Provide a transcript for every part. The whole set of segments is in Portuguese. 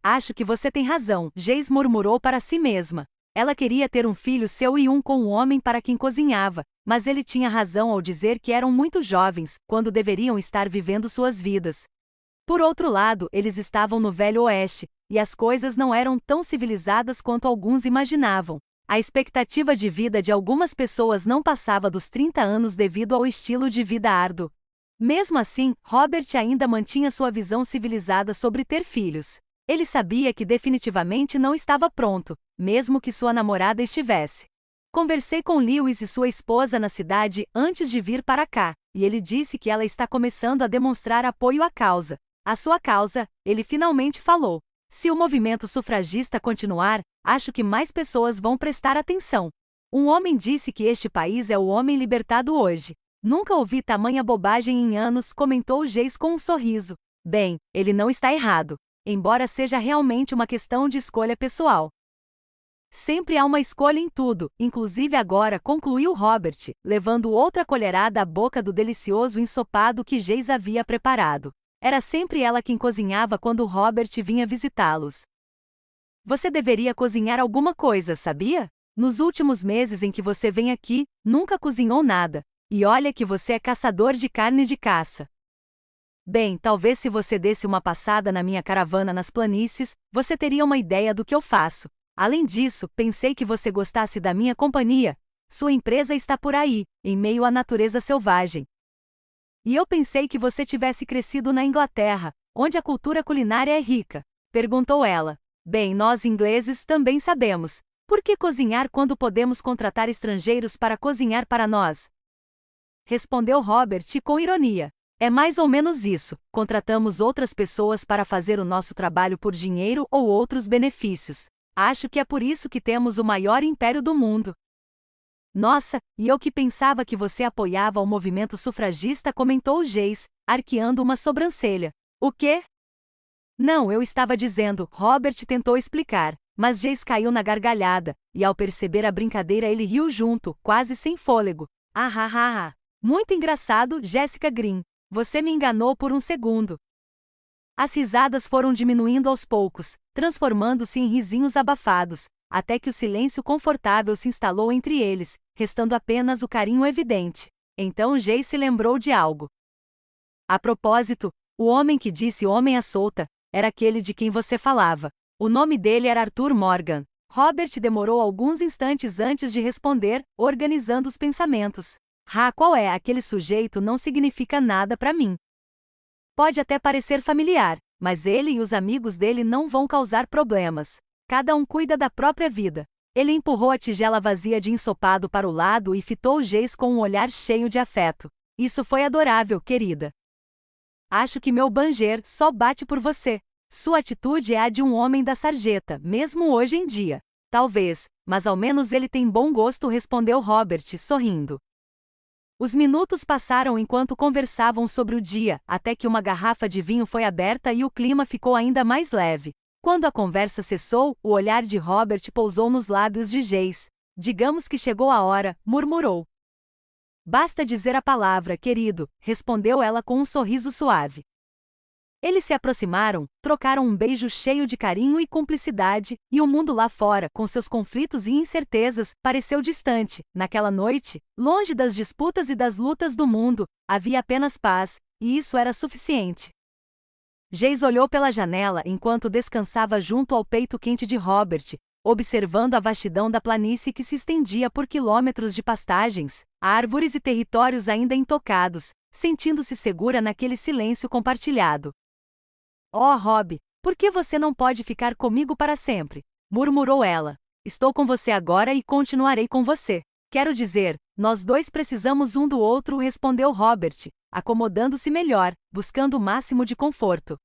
Acho que você tem razão, Jace murmurou para si mesma. Ela queria ter um filho seu e um com um homem para quem cozinhava, mas ele tinha razão ao dizer que eram muito jovens, quando deveriam estar vivendo suas vidas. Por outro lado, eles estavam no Velho Oeste, e as coisas não eram tão civilizadas quanto alguns imaginavam. A expectativa de vida de algumas pessoas não passava dos 30 anos devido ao estilo de vida árduo. Mesmo assim, Robert ainda mantinha sua visão civilizada sobre ter filhos. Ele sabia que definitivamente não estava pronto, mesmo que sua namorada estivesse. Conversei com Lewis e sua esposa na cidade antes de vir para cá, e ele disse que ela está começando a demonstrar apoio à causa. A sua causa, ele finalmente falou. Se o movimento sufragista continuar, acho que mais pessoas vão prestar atenção. Um homem disse que este país é o homem libertado hoje. Nunca ouvi tamanha bobagem em anos, comentou Jace com um sorriso. Bem, ele não está errado, embora seja realmente uma questão de escolha pessoal. Sempre há uma escolha em tudo, inclusive agora, concluiu Robert, levando outra colherada à boca do delicioso ensopado que Jace havia preparado. Era sempre ela quem cozinhava quando Robert vinha visitá-los. Você deveria cozinhar alguma coisa, sabia? Nos últimos meses em que você vem aqui, nunca cozinhou nada. E olha que você é caçador de carne de caça. Bem, talvez se você desse uma passada na minha caravana nas planícies, você teria uma ideia do que eu faço. Além disso, pensei que você gostasse da minha companhia. Sua empresa está por aí, em meio à natureza selvagem. E eu pensei que você tivesse crescido na Inglaterra, onde a cultura culinária é rica. Perguntou ela. Bem, nós ingleses também sabemos. Por que cozinhar quando podemos contratar estrangeiros para cozinhar para nós? Respondeu Robert com ironia. É mais ou menos isso, contratamos outras pessoas para fazer o nosso trabalho por dinheiro ou outros benefícios. Acho que é por isso que temos o maior império do mundo. Nossa, e eu que pensava que você apoiava o movimento sufragista, comentou Jace, arqueando uma sobrancelha. O quê? Não, eu estava dizendo, Robert tentou explicar, mas Jace caiu na gargalhada, e ao perceber a brincadeira ele riu junto, quase sem fôlego. Ah. Muito engraçado, Jessica Green. Você me enganou por um segundo. As risadas foram diminuindo aos poucos, transformando-se em risinhos abafados, até que o silêncio confortável se instalou entre eles, restando apenas o carinho evidente. Então Jace lembrou de algo. A propósito, o homem que disse homem à solta, era aquele de quem você falava. O nome dele era Arthur Morgan. Robert demorou alguns instantes antes de responder, organizando os pensamentos. Qual é? Aquele sujeito não significa nada para mim. Pode até parecer familiar, mas ele e os amigos dele não vão causar problemas. Cada um cuida da própria vida. Ele empurrou a tigela vazia de ensopado para o lado e fitou Jace com um olhar cheio de afeto. Isso foi adorável, querida. Acho que meu Banger só bate por você. Sua atitude é a de um homem da sarjeta, mesmo hoje em dia. Talvez, mas ao menos ele tem bom gosto, respondeu Robert, sorrindo. Os minutos passaram enquanto conversavam sobre o dia, até que uma garrafa de vinho foi aberta e o clima ficou ainda mais leve. Quando a conversa cessou, o olhar de Robert pousou nos lábios de Jace. Digamos que chegou a hora, murmurou. Basta dizer a palavra, querido, respondeu ela com um sorriso suave. Eles se aproximaram, trocaram um beijo cheio de carinho e cumplicidade, e o mundo lá fora, com seus conflitos e incertezas, pareceu distante. Naquela noite, longe das disputas e das lutas do mundo, havia apenas paz, e isso era suficiente. Jace olhou pela janela enquanto descansava junto ao peito quente de Robert, observando a vastidão da planície que se estendia por quilômetros de pastagens, árvores e territórios ainda intocados, sentindo-se segura naquele silêncio compartilhado. Oh, Rob, por que você não pode ficar comigo para sempre? Murmurou ela. Estou com você agora e continuarei com você. Quero dizer, nós dois precisamos um do outro, respondeu Robert, acomodando-se melhor, buscando o máximo de conforto.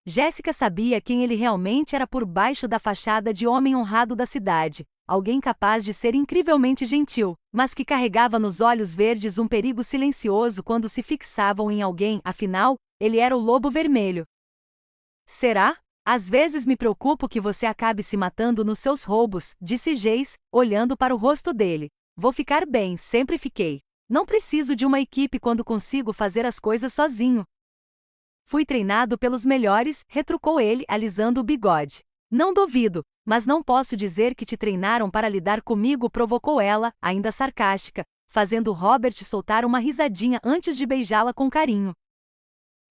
Jéssica sabia quem ele realmente era por baixo da fachada de homem honrado da cidade, alguém capaz de ser incrivelmente gentil, mas que carregava nos olhos verdes um perigo silencioso quando se fixavam em alguém, afinal, ele era o lobo vermelho. Será? Às vezes me preocupo que você acabe se matando nos seus roubos, disse Jace, olhando para o rosto dele. Vou ficar bem, sempre fiquei. Não preciso de uma equipe quando consigo fazer as coisas sozinho. Fui treinado pelos melhores, retrucou ele, alisando o bigode. Não duvido, mas não posso dizer que te treinaram para lidar comigo, provocou ela, ainda sarcástica, fazendo Robert soltar uma risadinha antes de beijá-la com carinho.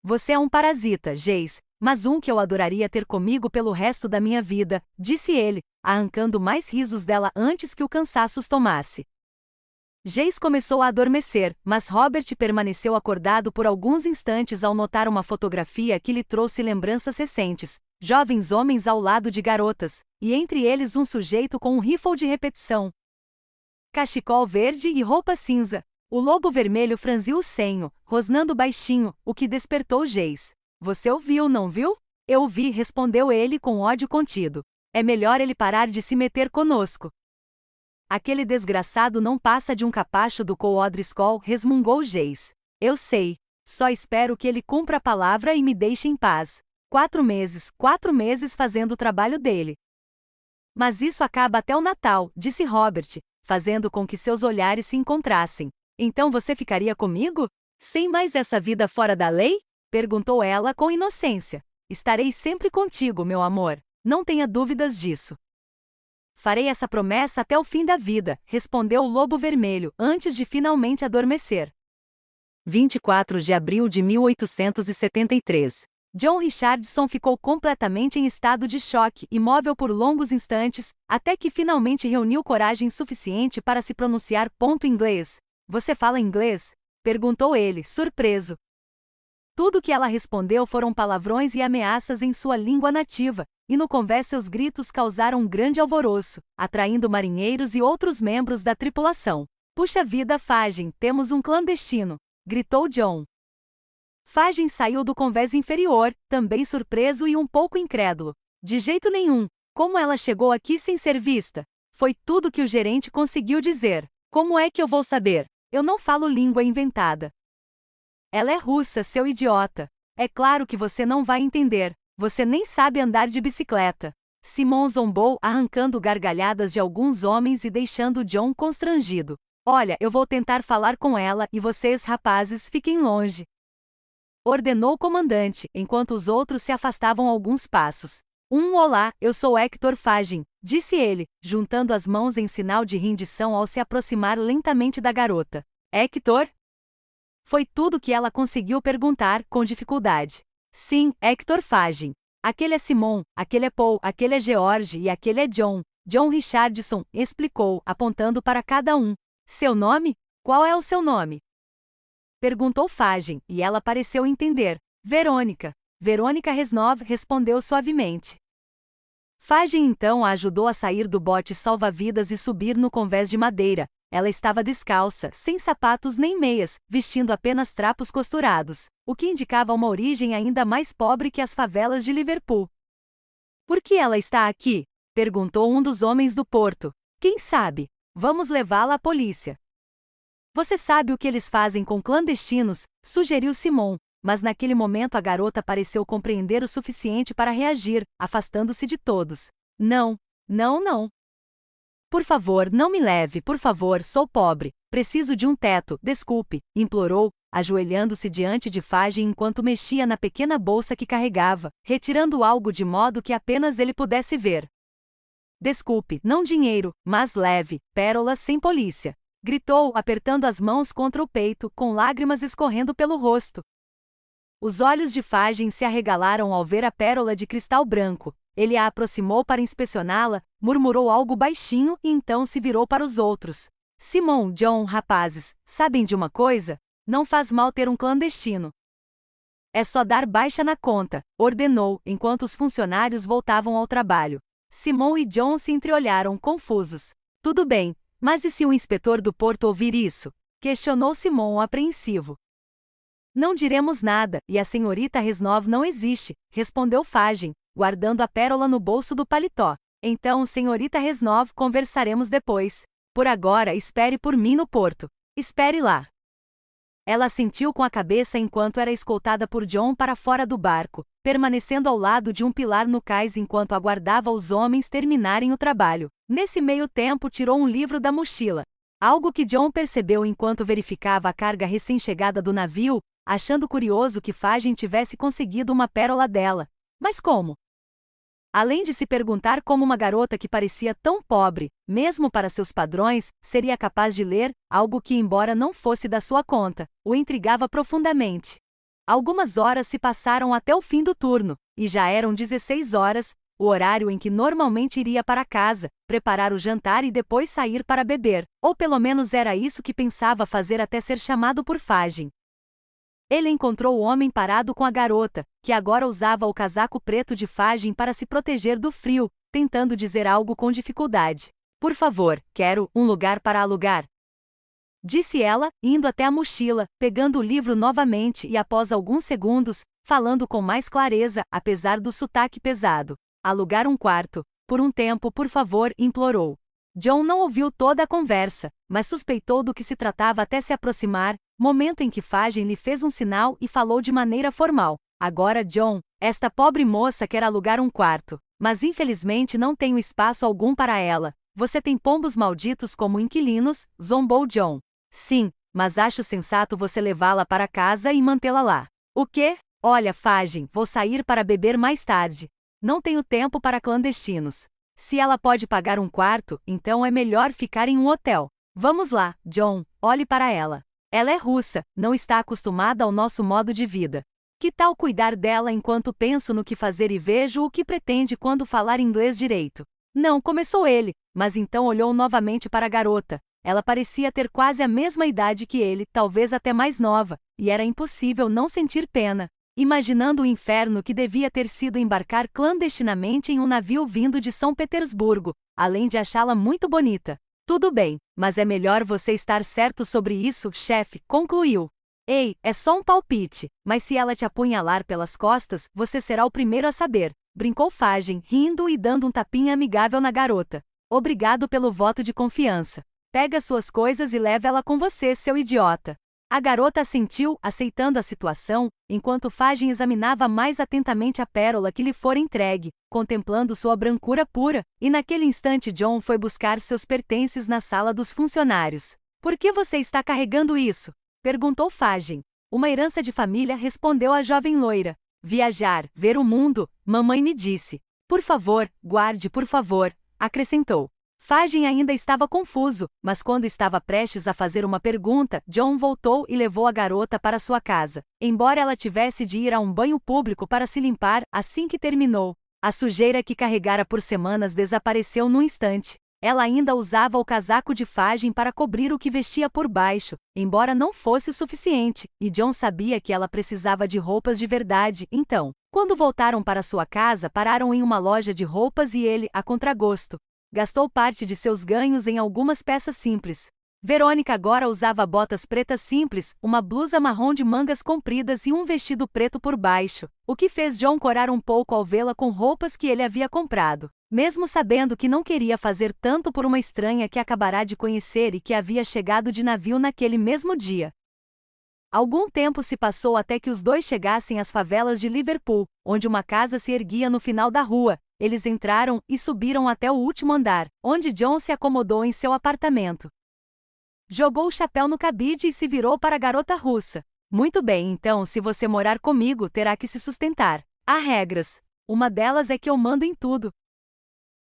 Você é um parasita, Jace, mas um que eu adoraria ter comigo pelo resto da minha vida, disse ele, arrancando mais risos dela antes que o cansaço os tomasse. Jace começou a adormecer, mas Robert permaneceu acordado por alguns instantes ao notar uma fotografia que lhe trouxe lembranças recentes, jovens homens ao lado de garotas, e entre eles um sujeito com um rifle de repetição. Cachecol verde e roupa cinza. O lobo vermelho franziu o senho, rosnando baixinho, o que despertou Jace. Você ouviu, não viu? Eu vi, respondeu ele com ódio contido. É melhor ele parar de se meter conosco. Aquele desgraçado não passa de um capacho do Coodriscoll, resmungou Jace. Eu sei. Só espero que ele cumpra a palavra e me deixe em paz. 4 meses fazendo o trabalho dele. Mas isso acaba até o Natal, disse Robert, fazendo com que seus olhares se encontrassem. Então você ficaria comigo? Sem mais essa vida fora da lei? Perguntou ela com inocência. Estarei sempre contigo, meu amor. Não tenha dúvidas disso. Farei essa promessa até o fim da vida, respondeu o lobo vermelho, antes de finalmente adormecer. 24 de abril de 1873. John Richardson ficou completamente em estado de choque, imóvel por longos instantes, até que finalmente reuniu coragem suficiente para se pronunciar. Inglês. Você fala inglês? Perguntou ele, surpreso. Tudo que ela respondeu foram palavrões e ameaças em sua língua nativa, e no convés seus gritos causaram um grande alvoroço, atraindo marinheiros e outros membros da tripulação. Puxa vida, Fagin, temos um clandestino! Gritou John. Fagin saiu do convés inferior, também surpreso e um pouco incrédulo. De jeito nenhum. Como ela chegou aqui sem ser vista? Foi tudo que o gerente conseguiu dizer. Como é que eu vou saber? Eu não falo língua inventada. Ela é russa, seu idiota. É claro que você não vai entender. Você nem sabe andar de bicicleta. Simon zombou, arrancando gargalhadas de alguns homens e deixando John constrangido. Olha, eu vou tentar falar com ela e vocês, rapazes, fiquem longe. Ordenou o comandante, enquanto os outros se afastavam alguns passos. Olá, eu sou Hector Fagin, disse ele, juntando as mãos em sinal de rendição ao se aproximar lentamente da garota. Hector? Foi tudo que ela conseguiu perguntar, com dificuldade. Sim, Hector Fagin. Aquele é Simon, aquele é Paul, aquele é George e aquele é John. John Richardson, explicou, apontando para cada um. Seu nome? Qual é o seu nome? Perguntou Fagin, e ela pareceu entender. Verônica. Verônica Reznov respondeu suavemente. Fagin então a ajudou a sair do bote salva-vidas e subir no convés de madeira. Ela estava descalça, sem sapatos nem meias, vestindo apenas trapos costurados, o que indicava uma origem ainda mais pobre que as favelas de Liverpool. Por que ela está aqui? Perguntou um dos homens do porto. Quem sabe? Vamos levá-la à polícia. Você sabe o que eles fazem com clandestinos? Sugeriu Simon, mas naquele momento a garota pareceu compreender o suficiente para reagir, afastando-se de todos. Não. Por favor, não me leve, por favor, sou pobre, preciso de um teto, desculpe, implorou, ajoelhando-se diante de Fagin enquanto mexia na pequena bolsa que carregava, retirando algo de modo que apenas ele pudesse ver. Desculpe, não dinheiro, mas leve, pérolas sem polícia, gritou, apertando as mãos contra o peito, com lágrimas escorrendo pelo rosto. Os olhos de Fagin se arregalaram ao ver a pérola de cristal branco. Ele a aproximou para inspecioná-la, murmurou algo baixinho e então se virou para os outros. Simon, John, rapazes, sabem de uma coisa? Não faz mal ter um clandestino. É só dar baixa na conta, ordenou, enquanto os funcionários voltavam ao trabalho. Simon e John se entreolharam, confusos. Tudo bem, mas e se o inspetor do porto ouvir isso? Questionou Simon apreensivo. Não diremos nada, e a senhorita Reznov não existe, respondeu Fagin, guardando a pérola no bolso do paletó. Então, senhorita Reznov, conversaremos depois. Por agora, espere por mim no porto. Espere lá. Ela assentiu com a cabeça enquanto era escoltada por John para fora do barco, permanecendo ao lado de um pilar no cais enquanto aguardava os homens terminarem o trabalho. Nesse meio tempo, tirou um livro da mochila. Algo que John percebeu enquanto verificava a carga recém-chegada do navio, achando curioso que Fagem tivesse conseguido uma pérola dela. Mas como? Além de se perguntar como uma garota que parecia tão pobre, mesmo para seus padrões, seria capaz de ler algo que, embora não fosse da sua conta, o intrigava profundamente. Algumas horas se passaram até o fim do turno, e já eram 16 horas, o horário em que normalmente iria para casa, preparar o jantar e depois sair para beber, ou pelo menos era isso que pensava fazer até ser chamado por Fagem. Ele encontrou o homem parado com a garota, que agora usava o casaco preto de Fagem para se proteger do frio, tentando dizer algo com dificuldade. Por favor, quero um lugar para alugar. Disse ela, indo até a mochila, pegando o livro novamente e após alguns segundos, falando com mais clareza, apesar do sotaque pesado. Alugar um quarto. Por um tempo, por favor, implorou. John não ouviu toda a conversa, mas suspeitou do que se tratava até se aproximar, momento em que Fagem lhe fez um sinal e falou de maneira formal. Agora, John, esta pobre moça quer alugar um quarto, mas infelizmente não tenho espaço algum para ela. Você tem pombos malditos como inquilinos, zombou John. Sim, mas acho sensato você levá-la para casa e mantê-la lá. O quê? Olha, Fagem, vou sair para beber mais tarde. Não tenho tempo para clandestinos. Se ela pode pagar um quarto, então é melhor ficar em um hotel. Vamos lá, John, olhe para ela. Ela é russa, não está acostumada ao nosso modo de vida. Que tal cuidar dela enquanto penso no que fazer e vejo o que pretende quando falar inglês direito? Não, começou ele, mas então olhou novamente para a garota. Ela parecia ter quase a mesma idade que ele, talvez até mais nova, e era impossível não sentir pena, imaginando o inferno que devia ter sido embarcar clandestinamente em um navio vindo de São Petersburgo, além de achá-la muito bonita. Tudo bem, mas é melhor você estar certo sobre isso, chefe, concluiu. Ei, é só um palpite, mas se ela te apunhalar pelas costas, você será o primeiro a saber, brincou Fagem, rindo e dando um tapinha amigável na garota. Obrigado pelo voto de confiança. Pega suas coisas e leve ela com você, seu idiota. A garota assentiu, aceitando a situação, enquanto Fagem examinava mais atentamente a pérola que lhe fora entregue, contemplando sua brancura pura, e naquele instante John foi buscar seus pertences na sala dos funcionários. Por que você está carregando isso? Perguntou Fagem. Uma herança de família, respondeu a jovem loira. Viajar, ver o mundo, mamãe me disse. Por favor, guarde, por favor, acrescentou. Fagem ainda estava confuso, mas quando estava prestes a fazer uma pergunta, John voltou e levou a garota para sua casa. Embora ela tivesse de ir a um banho público para se limpar, assim que terminou, a sujeira que carregara por semanas desapareceu num instante. Ela ainda usava o casaco de Fagem para cobrir o que vestia por baixo, embora não fosse o suficiente, e John sabia que ela precisava de roupas de verdade, então, quando voltaram para sua casa, pararam em uma loja de roupas e ele, a contragosto, gastou parte de seus ganhos em algumas peças simples. Verônica agora usava botas pretas simples, uma blusa marrom de mangas compridas e um vestido preto por baixo, o que fez John corar um pouco ao vê-la com roupas que ele havia comprado, mesmo sabendo que não queria fazer tanto por uma estranha que acabará de conhecer e que havia chegado de navio naquele mesmo dia. Algum tempo se passou até que os dois chegassem às favelas de Liverpool, onde uma casa se erguia no final da rua. Eles entraram e subiram até o último andar, onde John se acomodou em seu apartamento. Jogou o chapéu no cabide e se virou para a garota russa. Muito bem, então, se você morar comigo, terá que se sustentar. Há regras. Uma delas é que eu mando em tudo.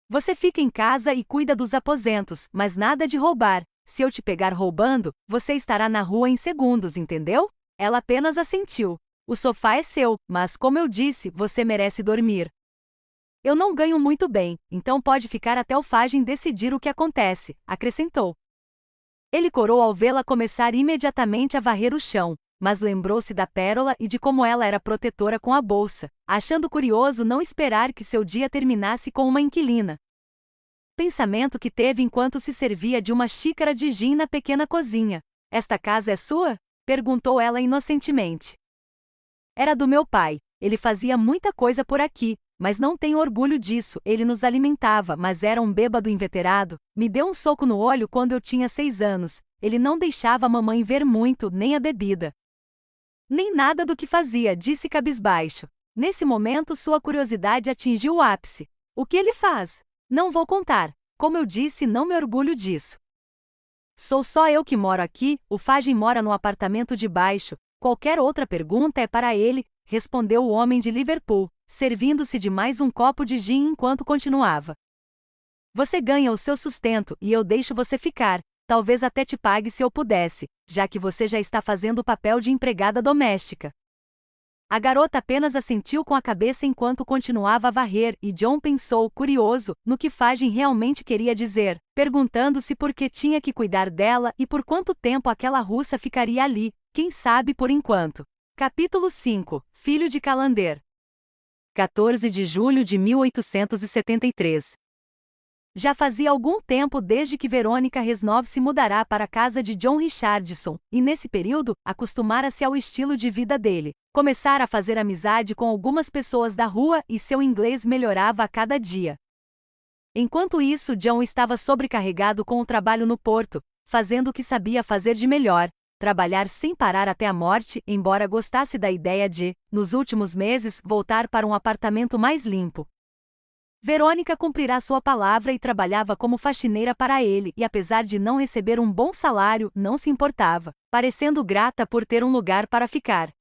Você fica em casa e cuida dos aposentos, mas nada de roubar. Se eu te pegar roubando, você estará na rua em segundos, entendeu? Ela apenas assentiu. O sofá é seu, mas como eu disse, você merece dormir. Eu não ganho muito bem, então pode ficar até o Fagem decidir o que acontece, acrescentou. Ele corou ao vê-la começar imediatamente a varrer o chão, mas lembrou-se da pérola e de como ela era protetora com a bolsa, achando curioso não esperar que seu dia terminasse com uma inquilina. Pensamento que teve enquanto se servia de uma xícara de gin na pequena cozinha. Esta casa é sua? Perguntou ela inocentemente. Era do meu pai, ele fazia muita coisa por aqui, mas não tenho orgulho disso, ele nos alimentava, mas era um bêbado inveterado, me deu um soco no olho quando eu tinha 6 anos, ele não deixava a mamãe ver muito, nem a bebida. Nem nada do que fazia, disse cabisbaixo. Nesse momento sua curiosidade atingiu o ápice. O que ele faz? Não vou contar. Como eu disse, não me orgulho disso. Sou só eu que moro aqui, o Fagem mora no apartamento de baixo, Qualquer outra pergunta é para ele, respondeu o homem de Liverpool, servindo-se de mais um copo de gin enquanto continuava. Você ganha o seu sustento e eu deixo você ficar, talvez até te pague se eu pudesse, já que você já está fazendo o papel de empregada doméstica. A garota apenas assentiu com a cabeça enquanto continuava a varrer e John pensou, curioso, no que Fagin realmente queria dizer, perguntando-se por que tinha que cuidar dela e por quanto tempo aquela russa ficaria ali, quem sabe por enquanto. Capítulo 5 – Filho de Calander. 14 de julho de 1873. Já fazia algum tempo desde que Verônica Reznov se mudará para a casa de John Richardson, e nesse período, acostumara-se ao estilo de vida dele. Começara a fazer amizade com algumas pessoas da rua e seu inglês melhorava a cada dia. Enquanto isso, John estava sobrecarregado com o trabalho no porto, fazendo o que sabia fazer de melhor, trabalhar sem parar até a morte, embora gostasse da ideia de, nos últimos meses, voltar para um apartamento mais limpo. Verônica cumprirá sua palavra e trabalhava como faxineira para ele e apesar de não receber um bom salário, não se importava, parecendo grata por ter um lugar para ficar.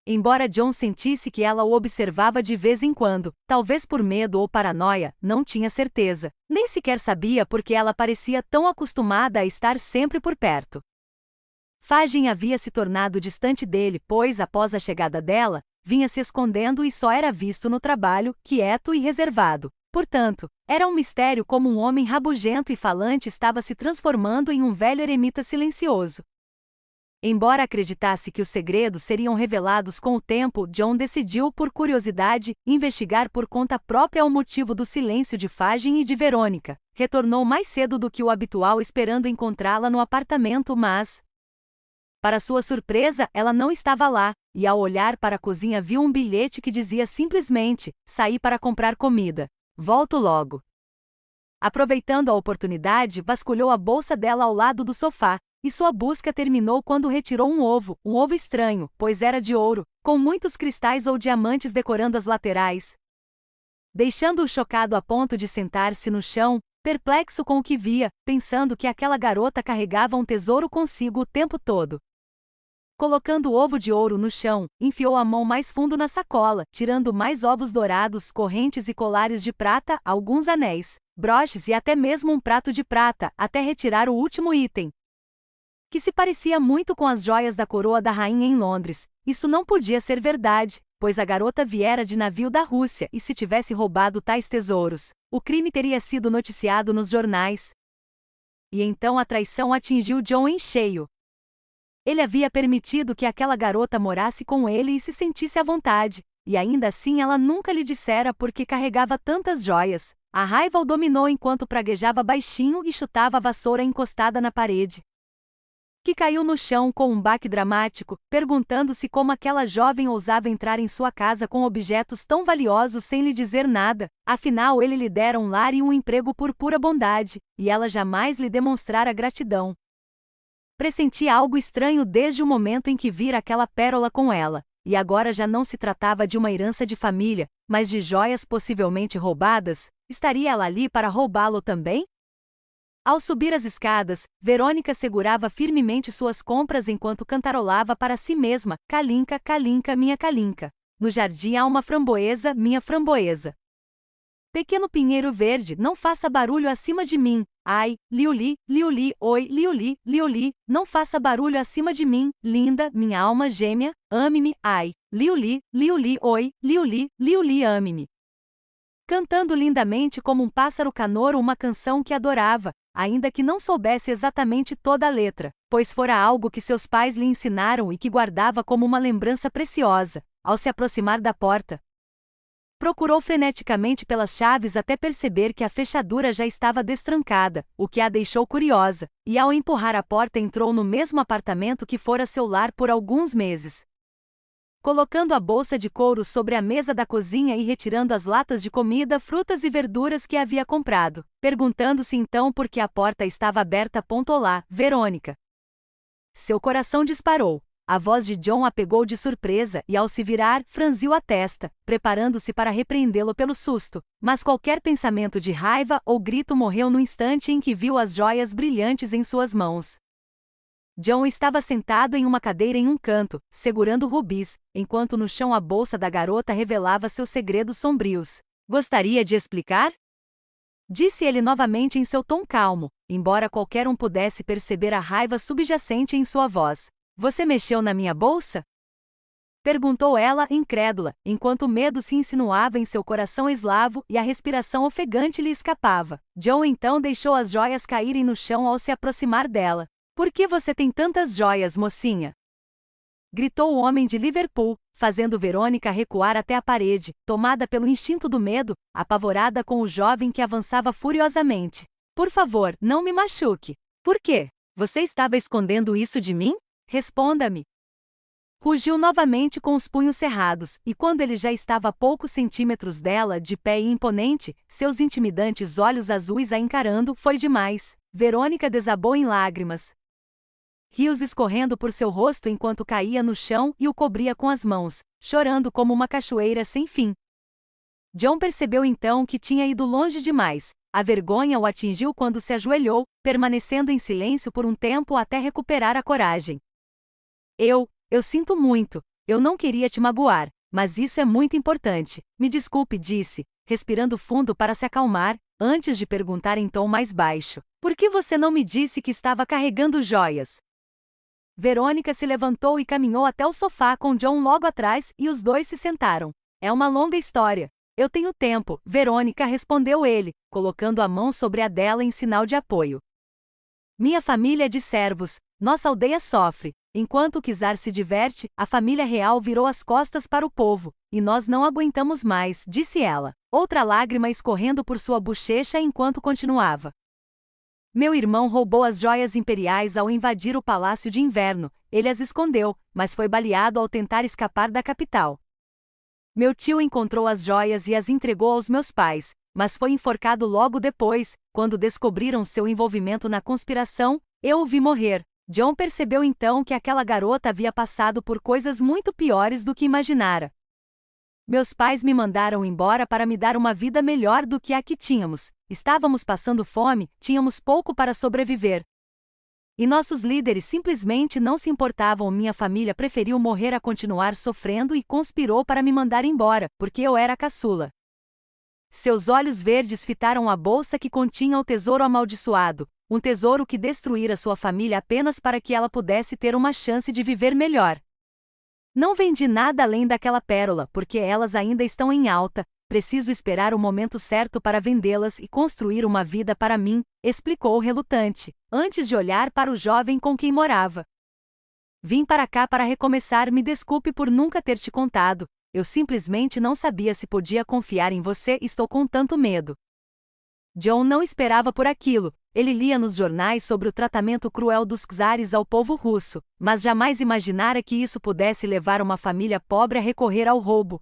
Embora John sentisse que ela o observava de vez em quando, talvez por medo ou paranoia, não tinha certeza, nem sequer sabia porque ela parecia tão acostumada a estar sempre por perto. Fagin havia se tornado distante dele, pois, após a chegada dela, vinha se escondendo e só era visto no trabalho, quieto e reservado. Portanto, era um mistério como um homem rabugento e falante estava se transformando em um velho eremita silencioso. Embora acreditasse que os segredos seriam revelados com o tempo, John decidiu, por curiosidade, investigar por conta própria o motivo do silêncio de Fagin e de Verônica. Retornou mais cedo do que o habitual esperando encontrá-la no apartamento, mas... Para sua surpresa, ela não estava lá, e ao olhar para a cozinha viu um bilhete que dizia simplesmente: saí para comprar comida. Volto logo. Aproveitando a oportunidade, vasculhou a bolsa dela ao lado do sofá, e sua busca terminou quando retirou um ovo estranho, pois era de ouro, com muitos cristais ou diamantes decorando as laterais. Deixando-o chocado a ponto de sentar-se no chão, perplexo com o que via, pensando que aquela garota carregava um tesouro consigo o tempo todo. Colocando o ovo de ouro no chão, enfiou a mão mais fundo na sacola, tirando mais ovos dourados, correntes e colares de prata, alguns anéis, broches e até mesmo um prato de prata, até retirar o último item, que se parecia muito com as joias da coroa da rainha em Londres. Isso não podia ser verdade, pois a garota viera de navio da Rússia e se tivesse roubado tais tesouros, o crime teria sido noticiado nos jornais. E então a traição atingiu John em cheio. Ele havia permitido que aquela garota morasse com ele e se sentisse à vontade, e ainda assim ela nunca lhe dissera por que carregava tantas joias. A raiva o dominou enquanto praguejava baixinho e chutava a vassoura encostada na parede, que caiu no chão com um baque dramático, perguntando-se como aquela jovem ousava entrar em sua casa com objetos tão valiosos sem lhe dizer nada. Afinal, ele lhe dera um lar e um emprego por pura bondade, e ela jamais lhe demonstrara gratidão. Pressentia algo estranho desde o momento em que vira aquela pérola com ela, e agora já não se tratava de uma herança de família, mas de joias possivelmente roubadas. Estaria ela ali para roubá-lo também? Ao subir as escadas, Verônica segurava firmemente suas compras enquanto cantarolava para si mesma: Kalinka, Kalinka, minha Kalinka. No jardim há uma framboesa, minha framboesa. Pequeno pinheiro verde, não faça barulho acima de mim. Ai, liuli, liuli, oi, liuli, liuli, não faça barulho acima de mim. Linda, minha alma gêmea, ame-me. Ai, liuli, liuli, oi, liuli, liuli, ame-me. Cantando lindamente como um pássaro canouro uma canção que adorava, ainda que não soubesse exatamente toda a letra, pois fora algo que seus pais lhe ensinaram e que guardava como uma lembrança preciosa. Ao se aproximar da porta, procurou freneticamente pelas chaves até perceber que a fechadura já estava destrancada, o que a deixou curiosa, e ao empurrar a porta entrou no mesmo apartamento que fora seu lar por alguns meses. Colocando a bolsa de couro sobre a mesa da cozinha e retirando as latas de comida, frutas e verduras que havia comprado, perguntando-se então por que a porta estava aberta, apontou lá: Verônica. Seu coração disparou. A voz de John a pegou de surpresa e, ao se virar, franziu a testa, preparando-se para repreendê-lo pelo susto, mas qualquer pensamento de raiva ou grito morreu no instante em que viu as joias brilhantes em suas mãos. John estava sentado em uma cadeira em um canto, segurando rubis, enquanto no chão a bolsa da garota revelava seus segredos sombrios. Gostaria de explicar? Disse ele novamente em seu tom calmo, embora qualquer um pudesse perceber a raiva subjacente em sua voz. Você mexeu na minha bolsa? Perguntou ela, incrédula, enquanto o medo se insinuava em seu coração eslavo e a respiração ofegante lhe escapava. John então deixou as joias caírem no chão ao se aproximar dela. Por que você tem tantas joias, mocinha? Gritou o homem de Liverpool, fazendo Verônica recuar até a parede, tomada pelo instinto do medo, apavorada com o jovem que avançava furiosamente. Por favor, não me machuque. Por quê? Você estava escondendo isso de mim? Responda-me. Rugiu novamente com os punhos cerrados, e quando ele já estava a poucos centímetros dela, de pé e imponente, seus intimidantes olhos azuis a encarando, foi demais. Verônica desabou em lágrimas. Rios escorrendo por seu rosto enquanto caía no chão e o cobria com as mãos, chorando como uma cachoeira sem fim. John percebeu então que tinha ido longe demais. A vergonha o atingiu quando se ajoelhou, permanecendo em silêncio por um tempo até recuperar a coragem. Eu sinto muito. Eu não queria te magoar, mas isso é muito importante. Me desculpe, disse, respirando fundo para se acalmar, antes de perguntar em tom mais baixo. Por que você não me disse que estava carregando joias? Verônica se levantou e caminhou até o sofá com John logo atrás e os dois se sentaram. É uma longa história. Eu tenho tempo, Verônica, respondeu ele, colocando a mão sobre a dela em sinal de apoio. Minha família é de servos, nossa aldeia sofre. Enquanto o czar se diverte, a família real virou as costas para o povo, e nós não aguentamos mais, disse ela, outra lágrima escorrendo por sua bochecha enquanto continuava. Meu irmão roubou as joias imperiais ao invadir o Palácio de Inverno. Ele as escondeu, mas foi baleado ao tentar escapar da capital. Meu tio encontrou as joias e as entregou aos meus pais, mas foi enforcado logo depois, quando descobriram seu envolvimento na conspiração. Eu o vi morrer. John percebeu então que aquela garota havia passado por coisas muito piores do que imaginara. Meus pais me mandaram embora para me dar uma vida melhor do que a que tínhamos. Estávamos passando fome, tínhamos pouco para sobreviver. E nossos líderes simplesmente não se importavam. Minha família preferiu morrer a continuar sofrendo e conspirou para me mandar embora, porque eu era a caçula. Seus olhos verdes fitaram a bolsa que continha o tesouro amaldiçoado, um tesouro que destruíra sua família apenas para que ela pudesse ter uma chance de viver melhor. Não vendi nada além daquela pérola, porque elas ainda estão em alta. Preciso esperar o momento certo para vendê-las e construir uma vida para mim, explicou relutante, antes de olhar para o jovem com quem morava. Vim para cá para recomeçar. Me desculpe por nunca ter te contado. Eu simplesmente não sabia se podia confiar em você. Estou com tanto medo. John não esperava por aquilo. Ele lia nos jornais sobre o tratamento cruel dos czares ao povo russo, mas jamais imaginara que isso pudesse levar uma família pobre a recorrer ao roubo.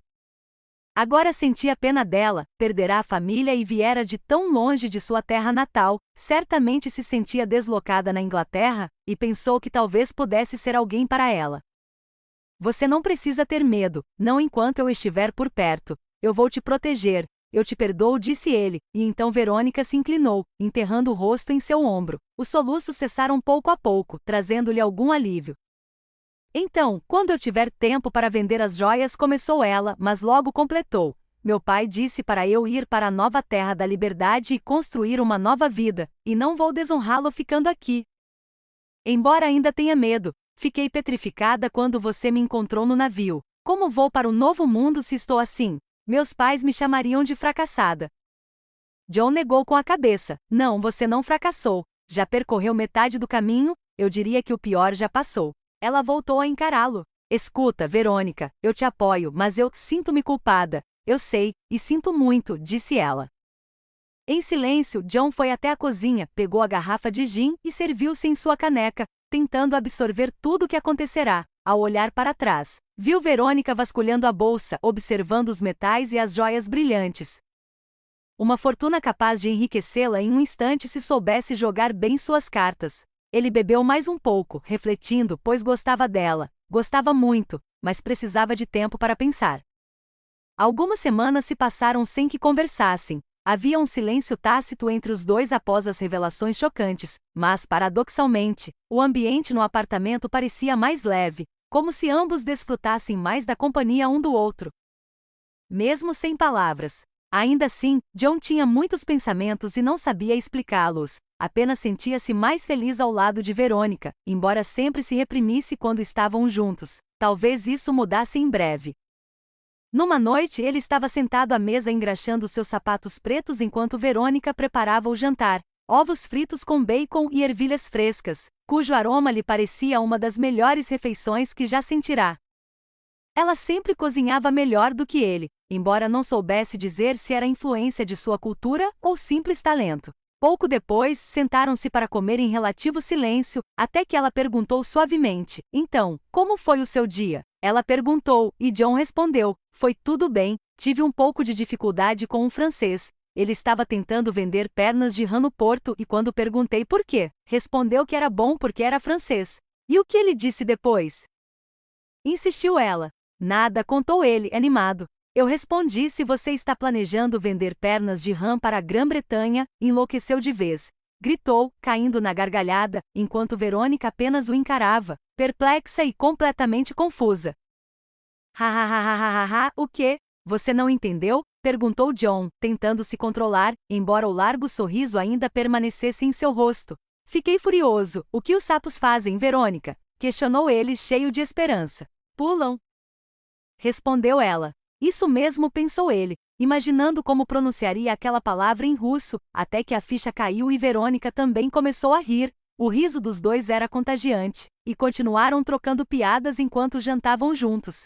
Agora sentia pena dela, perderá a família e viera de tão longe de sua terra natal, certamente se sentia deslocada na Inglaterra, e pensou que talvez pudesse ser alguém para ela. Você não precisa ter medo, não enquanto eu estiver por perto. Eu vou te proteger. Eu te perdoo, disse ele, e então Verônica se inclinou, enterrando o rosto em seu ombro. Os soluços cessaram pouco a pouco, trazendo-lhe algum alívio. Então, quando eu tiver tempo para vender as joias, começou ela, mas logo completou. Meu pai disse para eu ir para a nova terra da liberdade e construir uma nova vida, e não vou desonrá-lo ficando aqui. Embora ainda tenha medo, fiquei petrificada quando você me encontrou no navio. Como vou para o novo mundo se estou assim? Meus pais me chamariam de fracassada. John negou com a cabeça. Não, você não fracassou. Já percorreu metade do caminho, eu diria que o pior já passou. Ela voltou a encará-lo. Escuta, Verônica, eu te apoio, mas eu sinto-me culpada. Eu sei, e sinto muito, disse ela. Em silêncio, John foi até a cozinha, pegou a garrafa de gin e serviu-se em sua caneca, tentando absorver tudo o que acontecerá. Ao olhar para trás, viu Verônica vasculhando a bolsa, observando os metais e as joias brilhantes. Uma fortuna capaz de enriquecê-la em um instante se soubesse jogar bem suas cartas. Ele bebeu mais um pouco, refletindo, pois gostava dela. Gostava muito, mas precisava de tempo para pensar. Algumas semanas se passaram sem que conversassem. Havia um silêncio tácito entre os dois após as revelações chocantes, mas, paradoxalmente, o ambiente no apartamento parecia mais leve, como se ambos desfrutassem mais da companhia um do outro. Mesmo sem palavras. Ainda assim, John tinha muitos pensamentos e não sabia explicá-los, apenas sentia-se mais feliz ao lado de Verônica, embora sempre se reprimisse quando estavam juntos. Talvez isso mudasse em breve. Numa noite, ele estava sentado à mesa engraxando seus sapatos pretos enquanto Verônica preparava o jantar, ovos fritos com bacon e ervilhas frescas, cujo aroma lhe parecia uma das melhores refeições que já sentirá. Ela sempre cozinhava melhor do que ele, embora não soubesse dizer se era influência de sua cultura ou simples talento. Pouco depois, sentaram-se para comer em relativo silêncio, até que ela perguntou suavemente: "Então, como foi o seu dia?" Ela perguntou, e John respondeu: "Foi tudo bem, tive um pouco de dificuldade com um francês. Ele estava tentando vender pernas de rã no porto e quando perguntei por quê, respondeu que era bom porque era francês. E o que ele disse depois?" Insistiu ela. "Nada", contou ele, animado. "Eu respondi se você está planejando vender pernas de rã para a Grã-Bretanha", enlouqueceu de vez. Gritou, caindo na gargalhada, enquanto Verônica apenas o encarava, perplexa e completamente confusa. "Ha, o quê? Você não entendeu?" perguntou John, tentando se controlar, embora o largo sorriso ainda permanecesse em seu rosto. "Fiquei furioso. O que os sapos fazem, Verônica?" questionou ele, cheio de esperança. "Pulam", respondeu ela. Isso mesmo, pensou ele, imaginando como pronunciaria aquela palavra em russo, até que a ficha caiu e Verônica também começou a rir. O riso dos dois era contagiante, e continuaram trocando piadas enquanto jantavam juntos.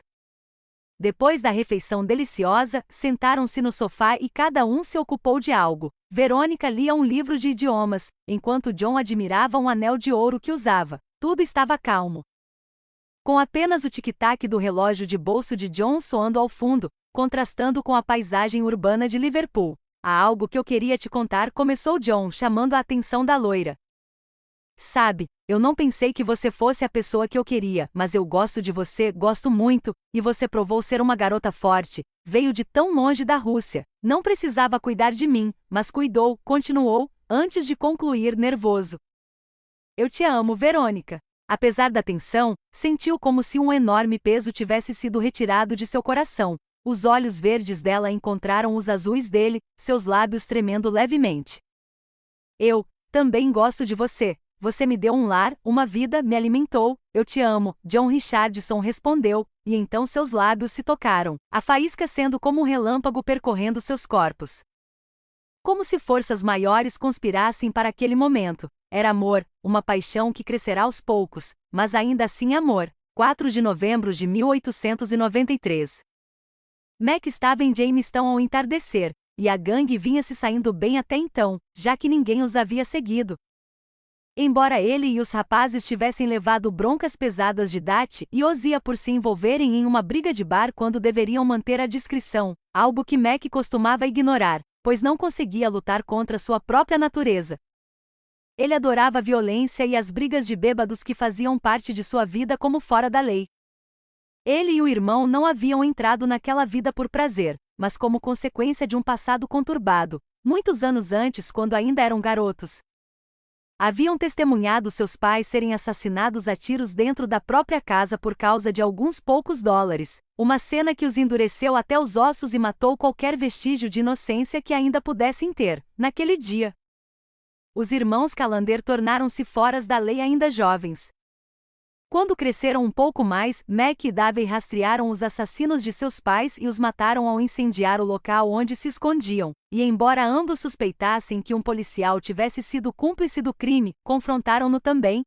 Depois da refeição deliciosa, sentaram-se no sofá e cada um se ocupou de algo. Verônica lia um livro de idiomas, enquanto John admirava um anel de ouro que usava. Tudo estava calmo, com apenas o tic-tac do relógio de bolso de John soando ao fundo, contrastando com a paisagem urbana de Liverpool. "Há algo que eu queria te contar", começou John, chamando a atenção da loira. "Sabe, eu não pensei que você fosse a pessoa que eu queria, mas eu gosto de você, gosto muito, e você provou ser uma garota forte. Veio de tão longe da Rússia. Não precisava cuidar de mim, mas cuidou", continuou, antes de concluir nervoso. "Eu te amo, Verônica." Apesar da tensão, sentiu como se um enorme peso tivesse sido retirado de seu coração. Os olhos verdes dela encontraram os azuis dele, seus lábios tremendo levemente. "Eu também gosto de você. Você me deu um lar, uma vida, me alimentou. Eu te amo", John Richardson respondeu, e então seus lábios se tocaram, a faísca sendo como um relâmpago percorrendo seus corpos. Como se forças maiores conspirassem para aquele momento. Era amor, uma paixão que crescerá aos poucos, mas ainda assim amor. 4 de novembro de 1893. Mac estava em Jamestown ao entardecer, e a gangue vinha se saindo bem até então, já que ninguém os havia seguido. Embora ele e os rapazes tivessem levado broncas pesadas de Dati e Ozia por se envolverem em uma briga de bar quando deveriam manter a discrição, algo que Mac costumava ignorar, pois não conseguia lutar contra sua própria natureza. Ele adorava a violência e as brigas de bêbados que faziam parte de sua vida como fora da lei. Ele e o irmão não haviam entrado naquela vida por prazer, mas como consequência de um passado conturbado, muitos anos antes, quando ainda eram garotos. Haviam testemunhado seus pais serem assassinados a tiros dentro da própria casa por causa de alguns poucos dólares, uma cena que os endureceu até os ossos e matou qualquer vestígio de inocência que ainda pudessem ter, naquele dia. Os irmãos Callender tornaram-se foras da lei ainda jovens. Quando cresceram um pouco mais, Mac e Davey rastrearam os assassinos de seus pais e os mataram ao incendiar o local onde se escondiam, e embora ambos suspeitassem que um policial tivesse sido cúmplice do crime, confrontaram-no também,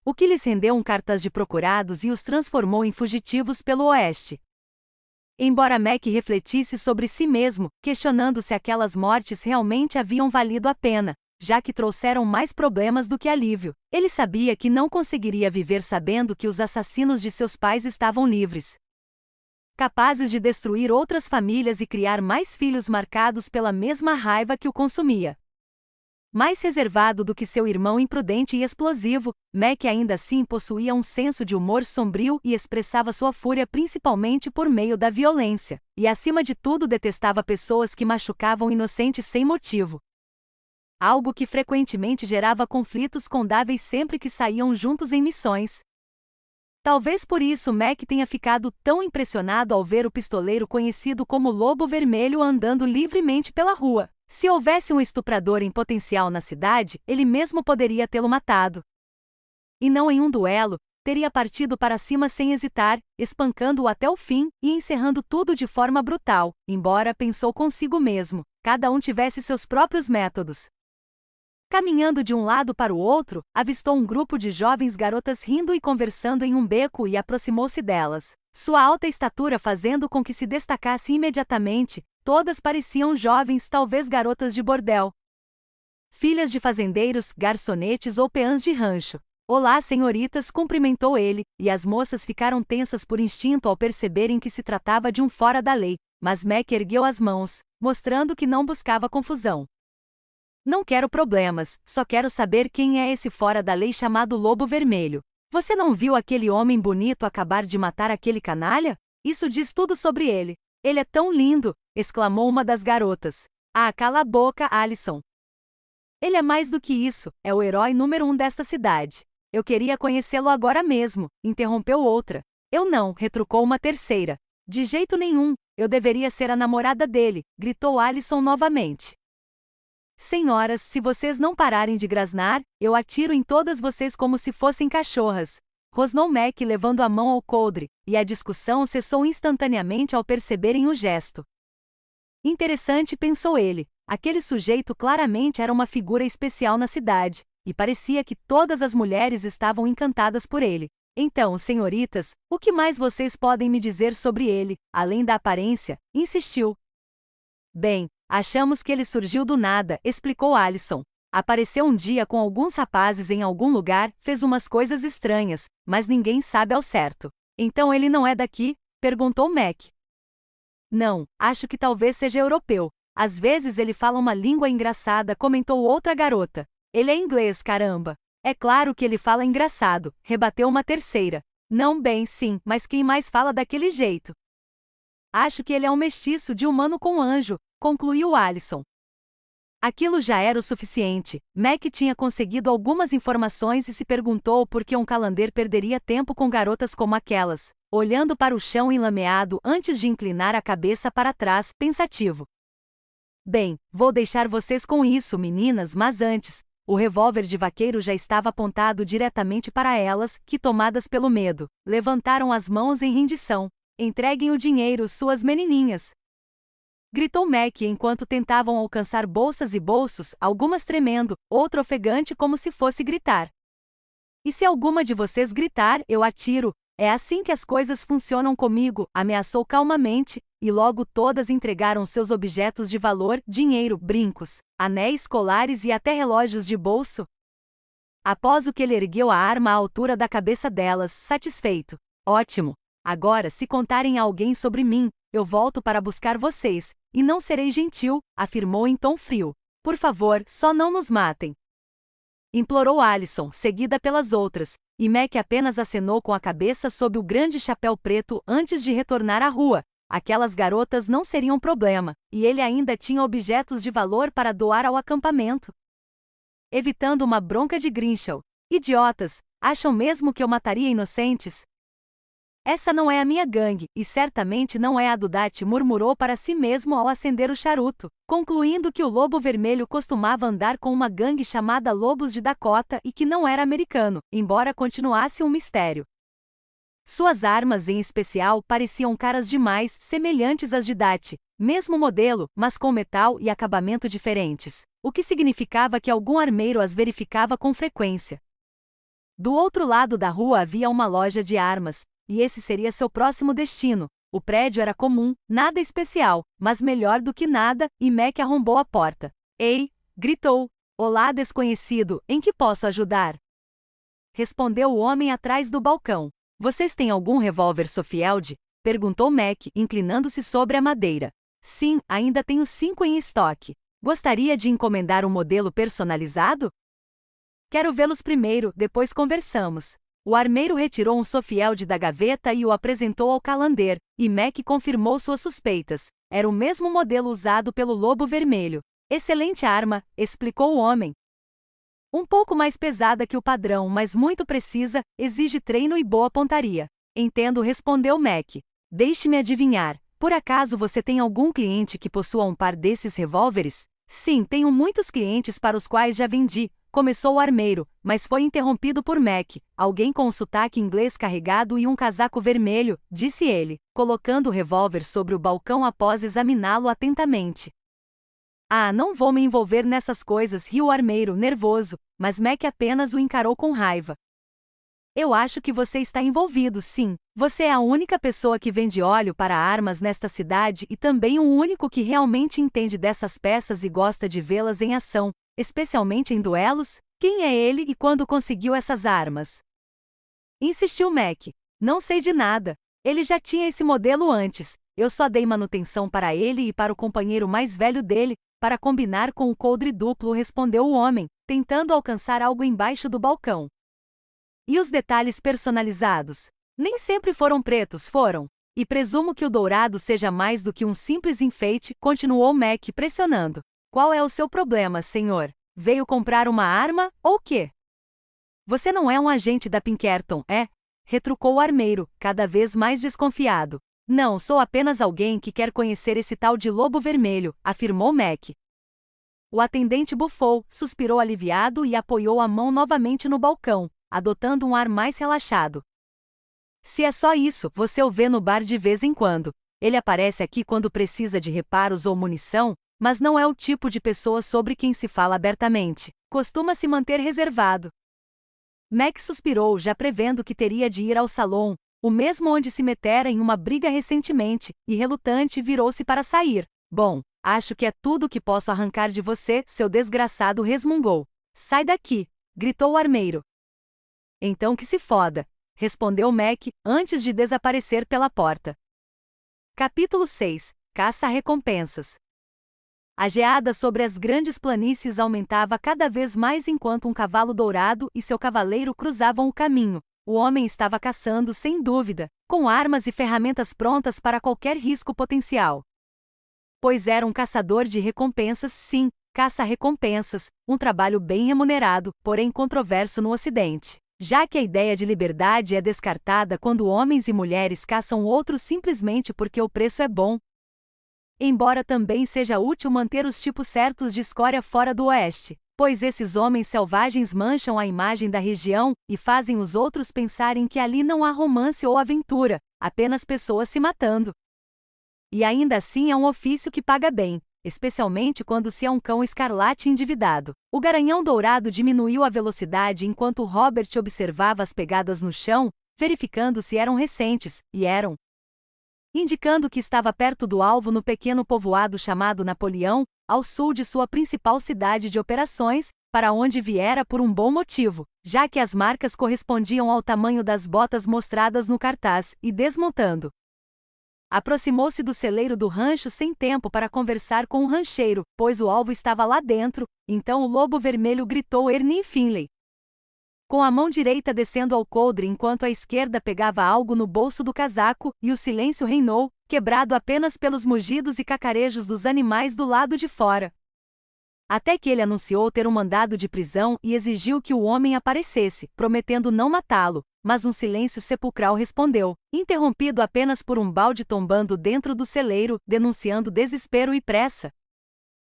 o que lhes rendeu um cartaz de procurados e os transformou em fugitivos pelo oeste. Embora Mac refletisse sobre si mesmo, questionando se aquelas mortes realmente haviam valido a pena, já que trouxeram mais problemas do que alívio, ele sabia que não conseguiria viver sabendo que os assassinos de seus pais estavam livres, capazes de destruir outras famílias e criar mais filhos marcados pela mesma raiva que o consumia. Mais reservado do que seu irmão imprudente e explosivo, Mac ainda assim possuía um senso de humor sombrio e expressava sua fúria principalmente por meio da violência. E acima de tudo detestava pessoas que machucavam inocentes sem motivo. Algo que frequentemente gerava conflitos com Davey sempre que saíam juntos em missões. Talvez por isso Mac tenha ficado tão impressionado ao ver o pistoleiro conhecido como Lobo Vermelho andando livremente pela rua. Se houvesse um estuprador em potencial na cidade, ele mesmo poderia tê-lo matado. E não em um duelo, teria partido para cima sem hesitar, espancando-o até o fim e encerrando tudo de forma brutal, embora, pensou consigo mesmo, cada um tivesse seus próprios métodos. Caminhando de um lado para o outro, avistou um grupo de jovens garotas rindo e conversando em um beco e aproximou-se delas. Sua alta estatura fazendo com que se destacasse imediatamente, todas pareciam jovens, talvez garotas de bordel. Filhas de fazendeiros, garçonetes ou peãs de rancho. Olá, senhoritas, cumprimentou ele, e as moças ficaram tensas por instinto ao perceberem que se tratava de um fora da lei, mas Mac ergueu as mãos, mostrando que não buscava confusão. Não quero problemas, só quero saber quem é esse fora da lei chamado Lobo Vermelho. Você não viu aquele homem bonito acabar de matar aquele canalha? Isso diz tudo sobre ele. Ele é tão lindo, exclamou uma das garotas. Ah, cala a boca, Alison. Ele é mais do que isso, é o herói número 1 desta cidade. Eu queria conhecê-lo agora mesmo, interrompeu outra. Eu não, retrucou uma terceira. De jeito nenhum, eu deveria ser a namorada dele, gritou Alison novamente. Senhoras, se vocês não pararem de grasnar, eu atiro em todas vocês como se fossem cachorras. Rosnou Mac levando a mão ao coldre, e a discussão cessou instantaneamente ao perceberem o gesto. Interessante, pensou ele, aquele sujeito claramente era uma figura especial na cidade, e parecia que todas as mulheres estavam encantadas por ele. Então, senhoritas, o que mais vocês podem me dizer sobre ele, além da aparência? Insistiu. Bem, achamos que ele surgiu do nada, explicou Alison. Apareceu um dia com alguns rapazes em algum lugar, fez umas coisas estranhas, mas ninguém sabe ao certo. Então ele não é daqui? Perguntou Mac. Não, acho que talvez seja europeu. Às vezes ele fala uma língua engraçada, comentou outra garota. Ele é inglês, caramba. É claro que ele fala engraçado, rebateu uma terceira. Não bem, sim, mas quem mais fala daquele jeito? Acho que ele é um mestiço de humano com anjo, concluiu Alison. Aquilo já era o suficiente. Mac tinha conseguido algumas informações e se perguntou por que um calandeiro perderia tempo com garotas como aquelas, olhando para o chão enlameado antes de inclinar a cabeça para trás, pensativo. Bem, vou deixar vocês com isso, meninas, mas antes, o revólver de vaqueiro já estava apontado diretamente para elas, que, tomadas pelo medo, levantaram as mãos em rendição. Entreguem o dinheiro, suas menininhas! Gritou Mac enquanto tentavam alcançar bolsas e bolsos, algumas tremendo, outra ofegante como se fosse gritar. E se alguma de vocês gritar, eu atiro. É assim que as coisas funcionam comigo, ameaçou calmamente, e logo todas entregaram seus objetos de valor, dinheiro, brincos, anéis, colares e até relógios de bolso. Após o que ele ergueu a arma à altura da cabeça delas, satisfeito. Ótimo! Agora, se contarem a alguém sobre mim, eu volto para buscar vocês, e não serei gentil, afirmou em tom frio. Por favor, só não nos matem. Implorou Alison, seguida pelas outras, e Mac apenas acenou com a cabeça sob o grande chapéu preto antes de retornar à rua. Aquelas garotas não seriam problema, e ele ainda tinha objetos de valor para doar ao acampamento. Evitando uma bronca de Grinchell. Idiotas, acham mesmo que eu mataria inocentes? Essa não é a minha gangue, e certamente não é a do Dat, murmurou para si mesmo ao acender o charuto, concluindo que o Lobo Vermelho costumava andar com uma gangue chamada Lobos de Dakota e que não era americano, embora continuasse um mistério. Suas armas, em especial, pareciam caras demais, semelhantes às de Dat, mesmo modelo, mas com metal e acabamento diferentes, o que significava que algum armeiro as verificava com frequência. Do outro lado da rua havia uma loja de armas, e esse seria seu próximo destino. O prédio era comum, nada especial, mas melhor do que nada, e Mac arrombou a porta. Ei! Gritou. Olá, desconhecido, em que posso ajudar? Respondeu o homem atrás do balcão. Vocês têm algum revólver Sofield? Perguntou Mac, inclinando-se sobre a madeira. Sim, ainda tenho 5 em estoque. Gostaria de encomendar um modelo personalizado? Quero vê-los primeiro, depois conversamos. O armeiro retirou um sofielde da gaveta e o apresentou ao Calender, e Mac confirmou suas suspeitas. Era o mesmo modelo usado pelo Lobo Vermelho. Excelente arma, explicou o homem. Um pouco mais pesada que o padrão, mas muito precisa, exige treino e boa pontaria. Entendo, respondeu Mac. Deixe-me adivinhar, por acaso você tem algum cliente que possua um par desses revólveres? Sim, tenho muitos clientes para os quais já vendi, começou o armeiro, mas foi interrompido por Mac, alguém com um sotaque inglês carregado e um casaco vermelho, disse ele, colocando o revólver sobre o balcão após examiná-lo atentamente. Ah, não vou me envolver nessas coisas, riu o armeiro, nervoso, mas Mac apenas o encarou com raiva. Eu acho que você está envolvido, sim. Você é a única pessoa que vende óleo para armas nesta cidade e também o único que realmente entende dessas peças e gosta de vê-las em ação, especialmente em duelos. Quem é ele e quando conseguiu essas armas? Insistiu Mac. Não sei de nada. Ele já tinha esse modelo antes. Eu só dei manutenção para ele e para o companheiro mais velho dele, para combinar com o coldre duplo, respondeu o homem, tentando alcançar algo embaixo do balcão. E os detalhes personalizados? Nem sempre foram pretos, foram. E presumo que o dourado seja mais do que um simples enfeite, continuou Mac pressionando. Qual é o seu problema, senhor? Veio comprar uma arma, ou quê? Você não é um agente da Pinkerton, é? Retrucou o armeiro, cada vez mais desconfiado. Não, sou apenas alguém que quer conhecer esse tal de Lobo Vermelho, afirmou Mac. O atendente bufou, suspirou aliviado e apoiou a mão novamente no balcão, adotando um ar mais relaxado. Se é só isso, você o vê no bar de vez em quando. Ele aparece aqui quando precisa de reparos ou munição, mas não é o tipo de pessoa sobre quem se fala abertamente. Costuma se manter reservado. Mac suspirou, já prevendo que teria de ir ao salão, o mesmo onde se metera em uma briga recentemente, e relutante virou-se para sair. Bom, acho que é tudo o que posso arrancar de você, seu desgraçado, resmungou. Sai daqui, gritou o armeiro. Então que se foda, respondeu Mac, antes de desaparecer pela porta. Capítulo 6. Caça-recompensas. A geada sobre as grandes planícies aumentava cada vez mais enquanto um cavalo dourado e seu cavaleiro cruzavam o caminho. O homem estava caçando, sem dúvida, com armas e ferramentas prontas para qualquer risco potencial. Pois era um caçador de recompensas, sim, caça-recompensas, um trabalho bem remunerado, porém controverso no Ocidente. Já que a ideia de liberdade é descartada quando homens e mulheres caçam outros simplesmente porque o preço é bom. Embora também seja útil manter os tipos certos de escória fora do Oeste, pois esses homens selvagens mancham a imagem da região e fazem os outros pensarem que ali não há romance ou aventura, apenas pessoas se matando. E ainda assim é um ofício que paga bem, especialmente quando se é um cão escarlate endividado. O garanhão dourado diminuiu a velocidade enquanto Robert observava as pegadas no chão, verificando se eram recentes, e eram. Indicando que estava perto do alvo no pequeno povoado chamado Napoleão, ao sul de sua principal cidade de operações, para onde viera por um bom motivo, já que as marcas correspondiam ao tamanho das botas mostradas no cartaz, e desmontando. Aproximou-se do celeiro do rancho sem tempo para conversar com o rancheiro, pois o alvo estava lá dentro, então o Lobo Vermelho gritou Ernie Finley. Com a mão direita descendo ao coldre enquanto a esquerda pegava algo no bolso do casaco, e o silêncio reinou, quebrado apenas pelos mugidos e cacarejos dos animais do lado de fora. Até que ele anunciou ter um mandado de prisão e exigiu que o homem aparecesse, prometendo não matá-lo, mas um silêncio sepulcral respondeu, interrompido apenas por um balde tombando dentro do celeiro, denunciando desespero e pressa.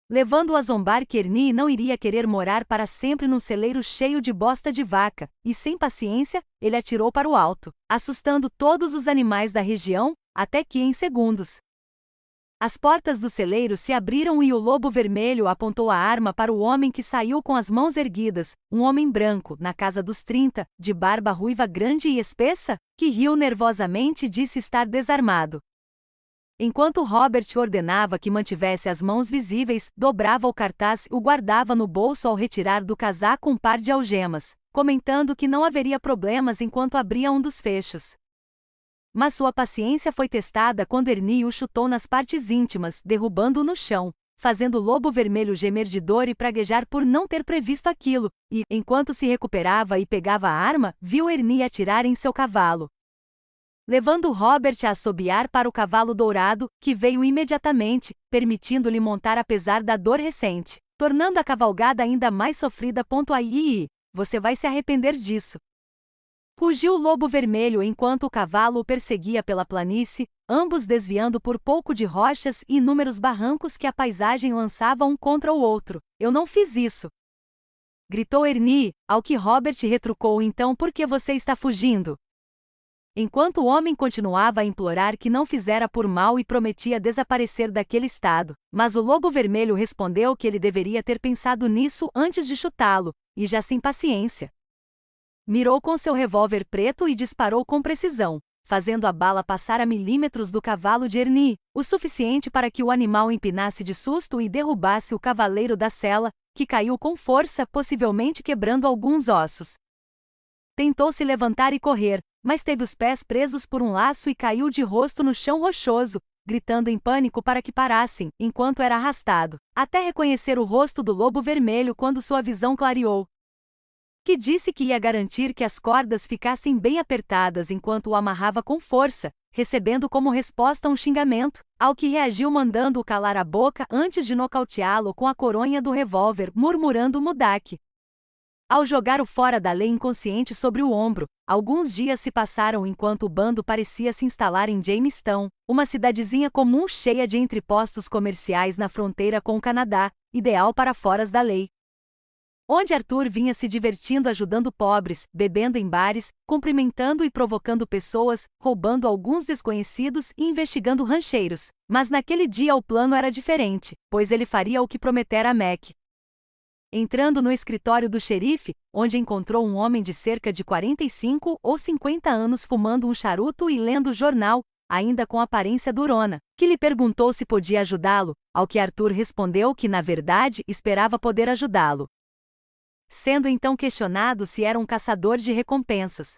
Levando-o a zombar que Ernie não iria querer morar para sempre num celeiro cheio de bosta de vaca, e sem paciência, ele atirou para o alto, assustando todos os animais da região, até que em segundos. As portas do celeiro se abriram e o Lobo Vermelho apontou a arma para o homem que saiu com as mãos erguidas, um homem branco, na casa dos 30, de barba ruiva grande e espessa, que riu nervosamente e disse estar desarmado. Enquanto Robert ordenava que mantivesse as mãos visíveis, dobrava o cartaz e o guardava no bolso ao retirar do casaco um par de algemas, comentando que não haveria problemas enquanto abria um dos fechos. Mas sua paciência foi testada quando Ernie o chutou nas partes íntimas, derrubando-o no chão. fazendo o lobo vermelho gemer de dor e praguejar por não ter previsto aquilo, e, enquanto se recuperava e pegava a arma, viu Ernie atirar em seu cavalo, levando Robert a assobiar para o cavalo dourado, que veio imediatamente, permitindo-lhe montar apesar da dor recente, tornando a cavalgada ainda mais sofrida. Aí, você vai se arrepender disso. Rugiu o lobo vermelho enquanto o cavalo o perseguia pela planície, ambos desviando por pouco de rochas e inúmeros barrancos que a paisagem lançava um contra o outro. Eu não fiz isso! Gritou Ernie, ao que Robert retrucou: então por que você está fugindo? Enquanto o homem continuava a implorar que não fizera por mal e prometia desaparecer daquele estado, mas o lobo vermelho respondeu que ele deveria ter pensado nisso antes de chutá-lo, e já sem paciência, mirou com seu revólver preto e disparou com precisão, fazendo a bala passar a milímetros do cavalo de Ernie, o suficiente para que o animal empinasse de susto e derrubasse o cavaleiro da sela, que caiu com força, possivelmente quebrando alguns ossos. Tentou se levantar e correr, mas teve os pés presos por um laço e caiu de rosto no chão rochoso, gritando em pânico para que parassem, enquanto era arrastado, até reconhecer o rosto do lobo vermelho quando sua visão clareou, que disse que ia garantir que as cordas ficassem bem apertadas enquanto o amarrava com força, recebendo como resposta um xingamento, ao que reagiu mandando-o calar a boca antes de nocauteá-lo com a coronha do revólver, murmurando Mudak. Ao jogar-o fora da lei inconsciente sobre o ombro, alguns dias se passaram enquanto o bando parecia se instalar em Jamestown, uma cidadezinha comum cheia de entrepostos comerciais na fronteira com o Canadá, ideal para foras da lei, onde Arthur vinha se divertindo ajudando pobres, bebendo em bares, cumprimentando e provocando pessoas, roubando alguns desconhecidos e investigando rancheiros. Mas naquele dia o plano era diferente, pois ele faria o que prometera a Mac. Entrando no escritório do xerife, onde encontrou um homem de cerca de 45 ou 50 anos fumando um charuto e lendo o jornal, ainda com aparência durona, que lhe perguntou se podia ajudá-lo, ao que Arthur respondeu que na verdade esperava poder ajudá-lo. Sendo então questionado se era um caçador de recompensas.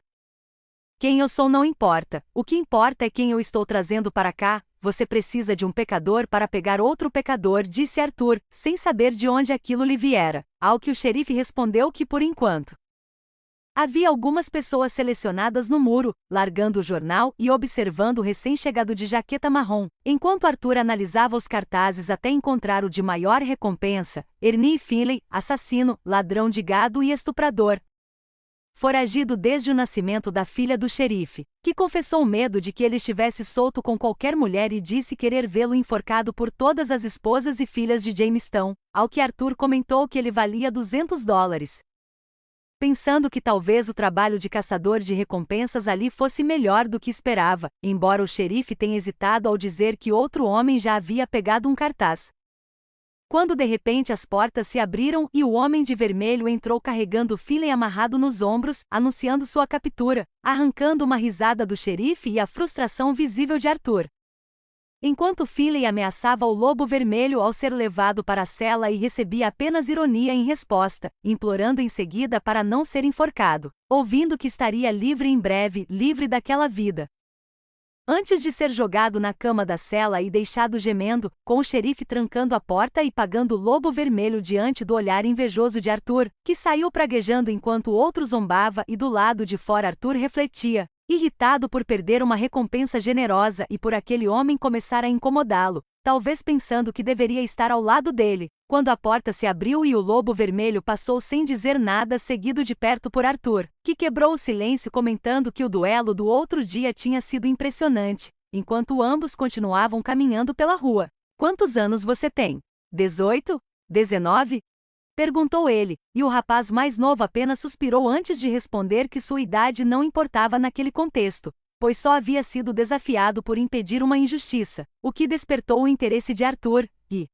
Quem eu sou não importa, o que importa é quem eu estou trazendo para cá. Você precisa de um pecador para pegar outro pecador, disse Arthur, sem saber de onde aquilo lhe viera, ao que o xerife respondeu que por enquanto havia algumas pessoas selecionadas no muro, largando o jornal e observando o recém-chegado de jaqueta marrom, enquanto Arthur analisava os cartazes até encontrar o de maior recompensa: Ernie Finley, assassino, ladrão de gado e estuprador, foragido desde o nascimento da filha do xerife, que confessou medo de que ele estivesse solto com qualquer mulher e disse querer vê-lo enforcado por todas as esposas e filhas de Jamestown, ao que Arthur comentou que ele valia $200. Pensando que talvez o trabalho de caçador de recompensas ali fosse melhor do que esperava, embora o xerife tenha hesitado ao dizer que outro homem já havia pegado um cartaz. Quando de repente as portas se abriram e o homem de vermelho entrou carregando Finley amarrado nos ombros, anunciando sua captura, arrancando uma risada do xerife e a frustração visível de Arthur. Enquanto Finley ameaçava o lobo vermelho ao ser levado para a cela e recebia apenas ironia em resposta, implorando em seguida para não ser enforcado, ouvindo que estaria livre em breve, livre daquela vida. Antes de ser jogado na cama da cela e deixado gemendo, com o xerife trancando a porta e pagando o lobo vermelho diante do olhar invejoso de Arthur, que saiu praguejando enquanto o outro zombava e do lado de fora Arthur refletia, irritado por perder uma recompensa generosa e por aquele homem começar a incomodá-lo, talvez pensando que deveria estar ao lado dele, quando a porta se abriu e o lobo vermelho passou sem dizer nada, seguido de perto por Arthur, que quebrou o silêncio comentando que o duelo do outro dia tinha sido impressionante, enquanto ambos continuavam caminhando pela rua. Quantos anos você tem? 18? 19? Perguntou ele, e o rapaz mais novo apenas suspirou antes de responder que sua idade não importava naquele contexto, pois só havia sido desafiado por impedir uma injustiça, o que despertou o interesse de Arthur, e,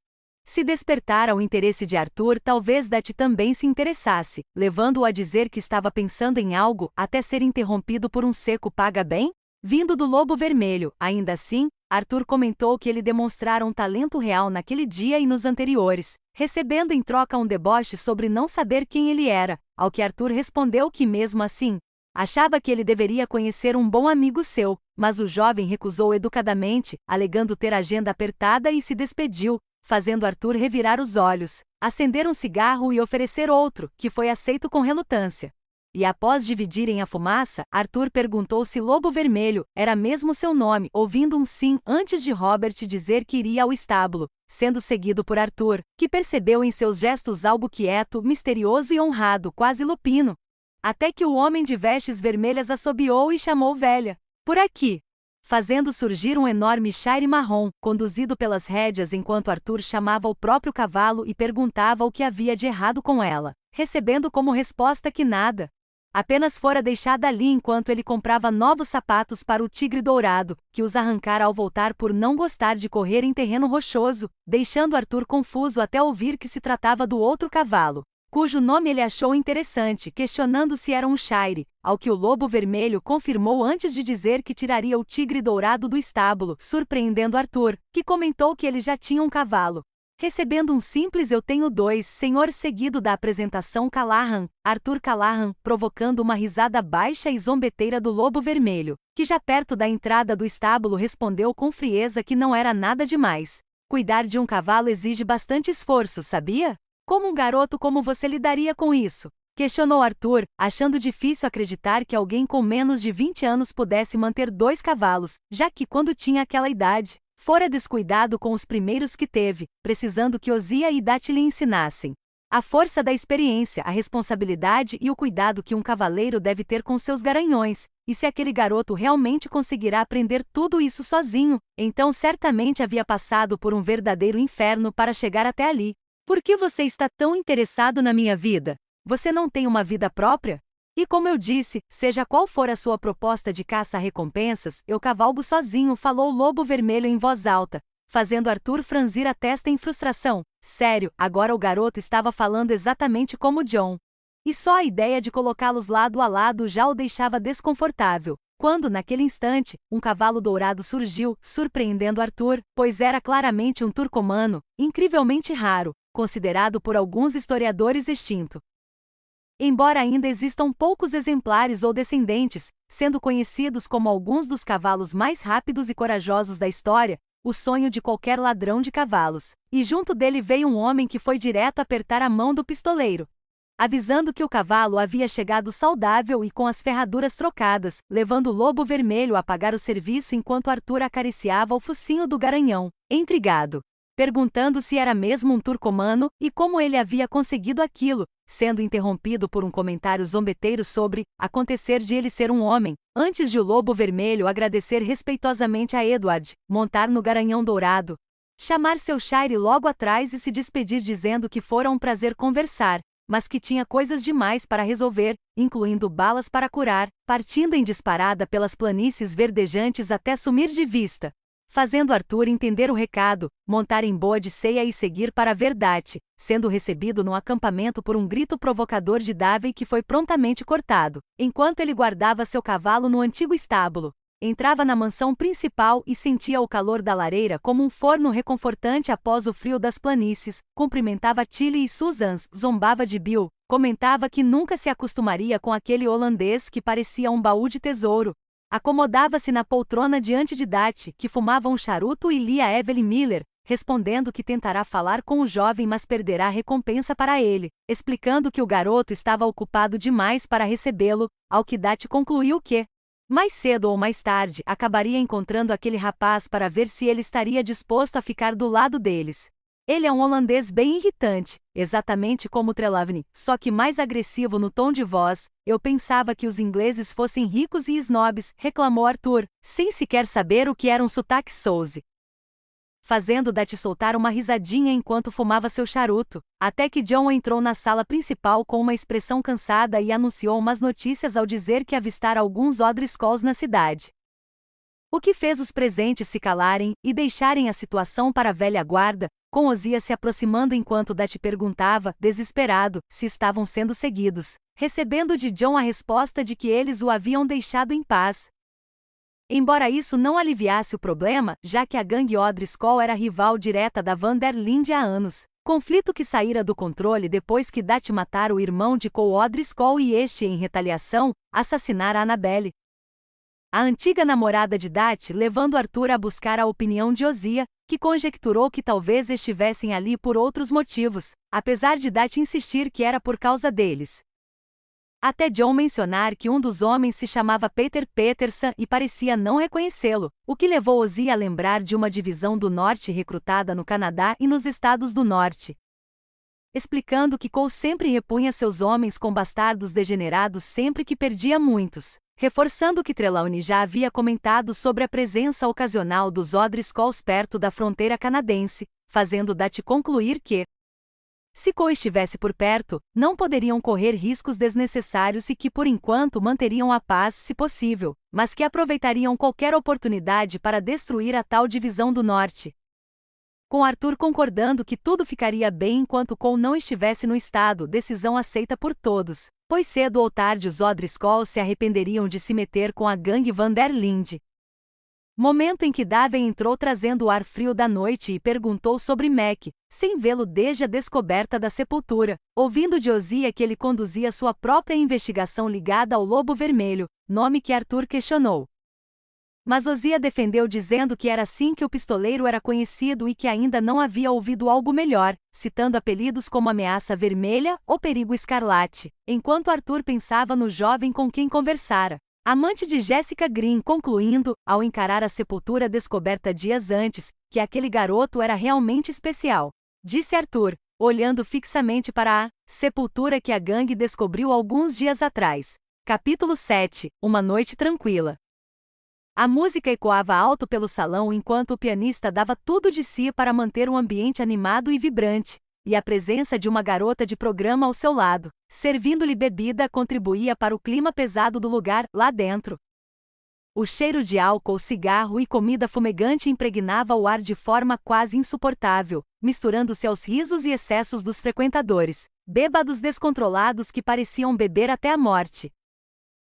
se despertara o interesse de Arthur, talvez Dati também se interessasse, levando-o a dizer que estava pensando em algo, até ser interrompido por um seco paga bem? Vindo do lobo vermelho. Ainda assim, Arthur comentou que ele demonstrara um talento real naquele dia e nos anteriores, recebendo em troca um deboche sobre não saber quem ele era, ao que Arthur respondeu que mesmo assim, achava que ele deveria conhecer um bom amigo seu, mas o jovem recusou educadamente, alegando ter agenda apertada e se despediu, fazendo Arthur revirar os olhos, acender um cigarro e oferecer outro, que foi aceito com relutância. E após dividirem a fumaça, Arthur perguntou se Lobo Vermelho era mesmo seu nome, ouvindo um sim antes de Robert dizer que iria ao estábulo, sendo seguido por Arthur, que percebeu em seus gestos algo quieto, misterioso e honrado, quase lupino. Até que o homem de vestes vermelhas assobiou e chamou Velha. Por aqui. Fazendo surgir um enorme Shire marrom, conduzido pelas rédeas enquanto Arthur chamava o próprio cavalo e perguntava o que havia de errado com ela, recebendo como resposta que nada. Apenas fora deixada ali enquanto ele comprava novos sapatos para o tigre dourado, que os arrancara ao voltar por não gostar de correr em terreno rochoso, deixando Arthur confuso até ouvir que se tratava do outro cavalo, cujo nome ele achou interessante, questionando se era um Shire, ao que o Lobo Vermelho confirmou antes de dizer que tiraria o tigre dourado do estábulo, surpreendendo Arthur, que comentou que ele já tinha um cavalo. Recebendo um simples "eu tenho dois", senhor, seguido da apresentação Callahan, Arthur Callahan, provocando uma risada baixa e zombeteira do Lobo Vermelho, que já perto da entrada do estábulo respondeu com frieza que não era nada demais. Cuidar de um cavalo exige bastante esforço, sabia? Como um garoto como você lidaria com isso? Questionou Arthur, achando difícil acreditar que alguém com menos de 20 anos pudesse manter 2 cavalos, já que quando tinha aquela idade, fora descuidado com os primeiros que teve, precisando que Ozia e Dati lhe ensinassem. A força da experiência, a responsabilidade e o cuidado que um cavaleiro deve ter com seus garanhões, e se aquele garoto realmente conseguirá aprender tudo isso sozinho, então certamente havia passado por um verdadeiro inferno para chegar até ali. Por que você está tão interessado na minha vida? Você não tem uma vida própria? E como eu disse, seja qual for a sua proposta de caça-recompensas, eu cavalgo sozinho, falou o Lobo Vermelho em voz alta, fazendo Arthur franzir a testa em frustração. Sério, agora o garoto estava falando exatamente como John. E só a ideia de colocá-los lado a lado já o deixava desconfortável, quando, naquele instante, um cavalo dourado surgiu, surpreendendo Arthur, pois era claramente um turcomano, incrivelmente raro, considerado por alguns historiadores extinto. Embora ainda existam poucos exemplares ou descendentes, sendo conhecidos como alguns dos cavalos mais rápidos e corajosos da história, o sonho de qualquer ladrão de cavalos. E junto dele veio um homem que foi direto apertar a mão do pistoleiro, avisando que o cavalo havia chegado saudável e com as ferraduras trocadas, levando o Lobo Vermelho a pagar o serviço enquanto Arthur acariciava o focinho do garanhão, intrigado, perguntando se era mesmo um turcomano e como ele havia conseguido aquilo, sendo interrompido por um comentário zombeteiro sobre acontecer de ele ser um homem, antes de o Lobo Vermelho agradecer respeitosamente a Edward, montar no garanhão dourado, chamar seu Shire logo atrás e se despedir dizendo que fora um prazer conversar, mas que tinha coisas demais para resolver, incluindo balas para curar, partindo em disparada pelas planícies verdejantes até sumir de vista, fazendo Arthur entender o recado, montar em boa de ceia e seguir para a Verdade, sendo recebido no acampamento por um grito provocador de Davey que foi prontamente cortado, enquanto ele guardava seu cavalo no antigo estábulo. Entrava na mansão principal e sentia o calor da lareira como um forno reconfortante após o frio das planícies, cumprimentava Tilly e Susan, zombava de Bill, comentava que nunca se acostumaria com aquele holandês que parecia um baú de tesouro. Acomodava-se na poltrona diante de Dati, que fumava um charuto e lia Evelyn Miller, respondendo que tentará falar com o jovem mas perderá a recompensa para ele, explicando que o garoto estava ocupado demais para recebê-lo, ao que Dati concluiu que, mais cedo ou mais tarde, acabaria encontrando aquele rapaz para ver se ele estaria disposto a ficar do lado deles. Ele é um holandês bem irritante, exatamente como Trelawney, só que mais agressivo no tom de voz. Eu pensava que os ingleses fossem ricos e snobs, reclamou Arthur, sem sequer saber o que era um sotaque Southern, fazendo Dati soltar uma risadinha enquanto fumava seu charuto, até que John entrou na sala principal com uma expressão cansada e anunciou más notícias ao dizer que avistara alguns O'Driscolls na cidade. O que fez os presentes se calarem e deixarem a situação para a velha guarda, com Ozia se aproximando enquanto Dati perguntava, desesperado, se estavam sendo seguidos, recebendo de John a resposta de que eles o haviam deixado em paz. Embora isso não aliviasse o problema, já que a gangue O'Driscoll era rival direta da Van der Linde há anos, conflito que saíra do controle depois que Dati matara o irmão de Cole O'Driscoll e este, em retaliação, assassinara Annabelle, a antiga namorada de Dati, levando Arthur a buscar a opinião de Ozia, que conjecturou que talvez estivessem ali por outros motivos, apesar de Dati insistir que era por causa deles. Até John mencionar que um dos homens se chamava Peter Peterson e parecia não reconhecê-lo, o que levou Ozzy a lembrar de uma divisão do Norte recrutada no Canadá e nos Estados do Norte. Explicando que Cole sempre repunha seus homens com bastardos degenerados sempre que perdia muitos, reforçando que Trelawney já havia comentado sobre a presença ocasional dos O'Driscolls perto da fronteira canadense, fazendo Dati concluir que, se Cole estivesse por perto, não poderiam correr riscos desnecessários e que por enquanto manteriam a paz se possível, mas que aproveitariam qualquer oportunidade para destruir a tal divisão do Norte. Com Arthur concordando que tudo ficaria bem enquanto Cole não estivesse no estado, decisão aceita por todos, pois cedo ou tarde os O'Driscolls se arrependeriam de se meter com a gangue Van der Linde. Momento em que Daven entrou trazendo o ar frio da noite e perguntou sobre Mac, sem vê-lo desde a descoberta da sepultura, ouvindo de Ozzy que ele conduzia sua própria investigação ligada ao Lobo Vermelho, nome que Arthur questionou. Mas Ozzy defendeu dizendo que era assim que o pistoleiro era conhecido e que ainda não havia ouvido algo melhor, citando apelidos como Ameaça Vermelha ou Perigo Escarlate, enquanto Arthur pensava no jovem com quem conversara. Amante de Jessica Green, concluindo, ao encarar a sepultura descoberta dias antes, que aquele garoto era realmente especial. Disse Arthur, olhando fixamente para a sepultura que a gangue descobriu alguns dias atrás. Capítulo 7. Uma noite tranquila. A música ecoava alto pelo salão enquanto o pianista dava tudo de si para manter um ambiente animado e vibrante, e a presença de uma garota de programa ao seu lado, servindo-lhe bebida, contribuía para o clima pesado do lugar, lá dentro. O cheiro de álcool, cigarro e comida fumegante impregnava o ar de forma quase insuportável, misturando-se aos risos e excessos dos frequentadores, bêbados descontrolados que pareciam beber até a morte.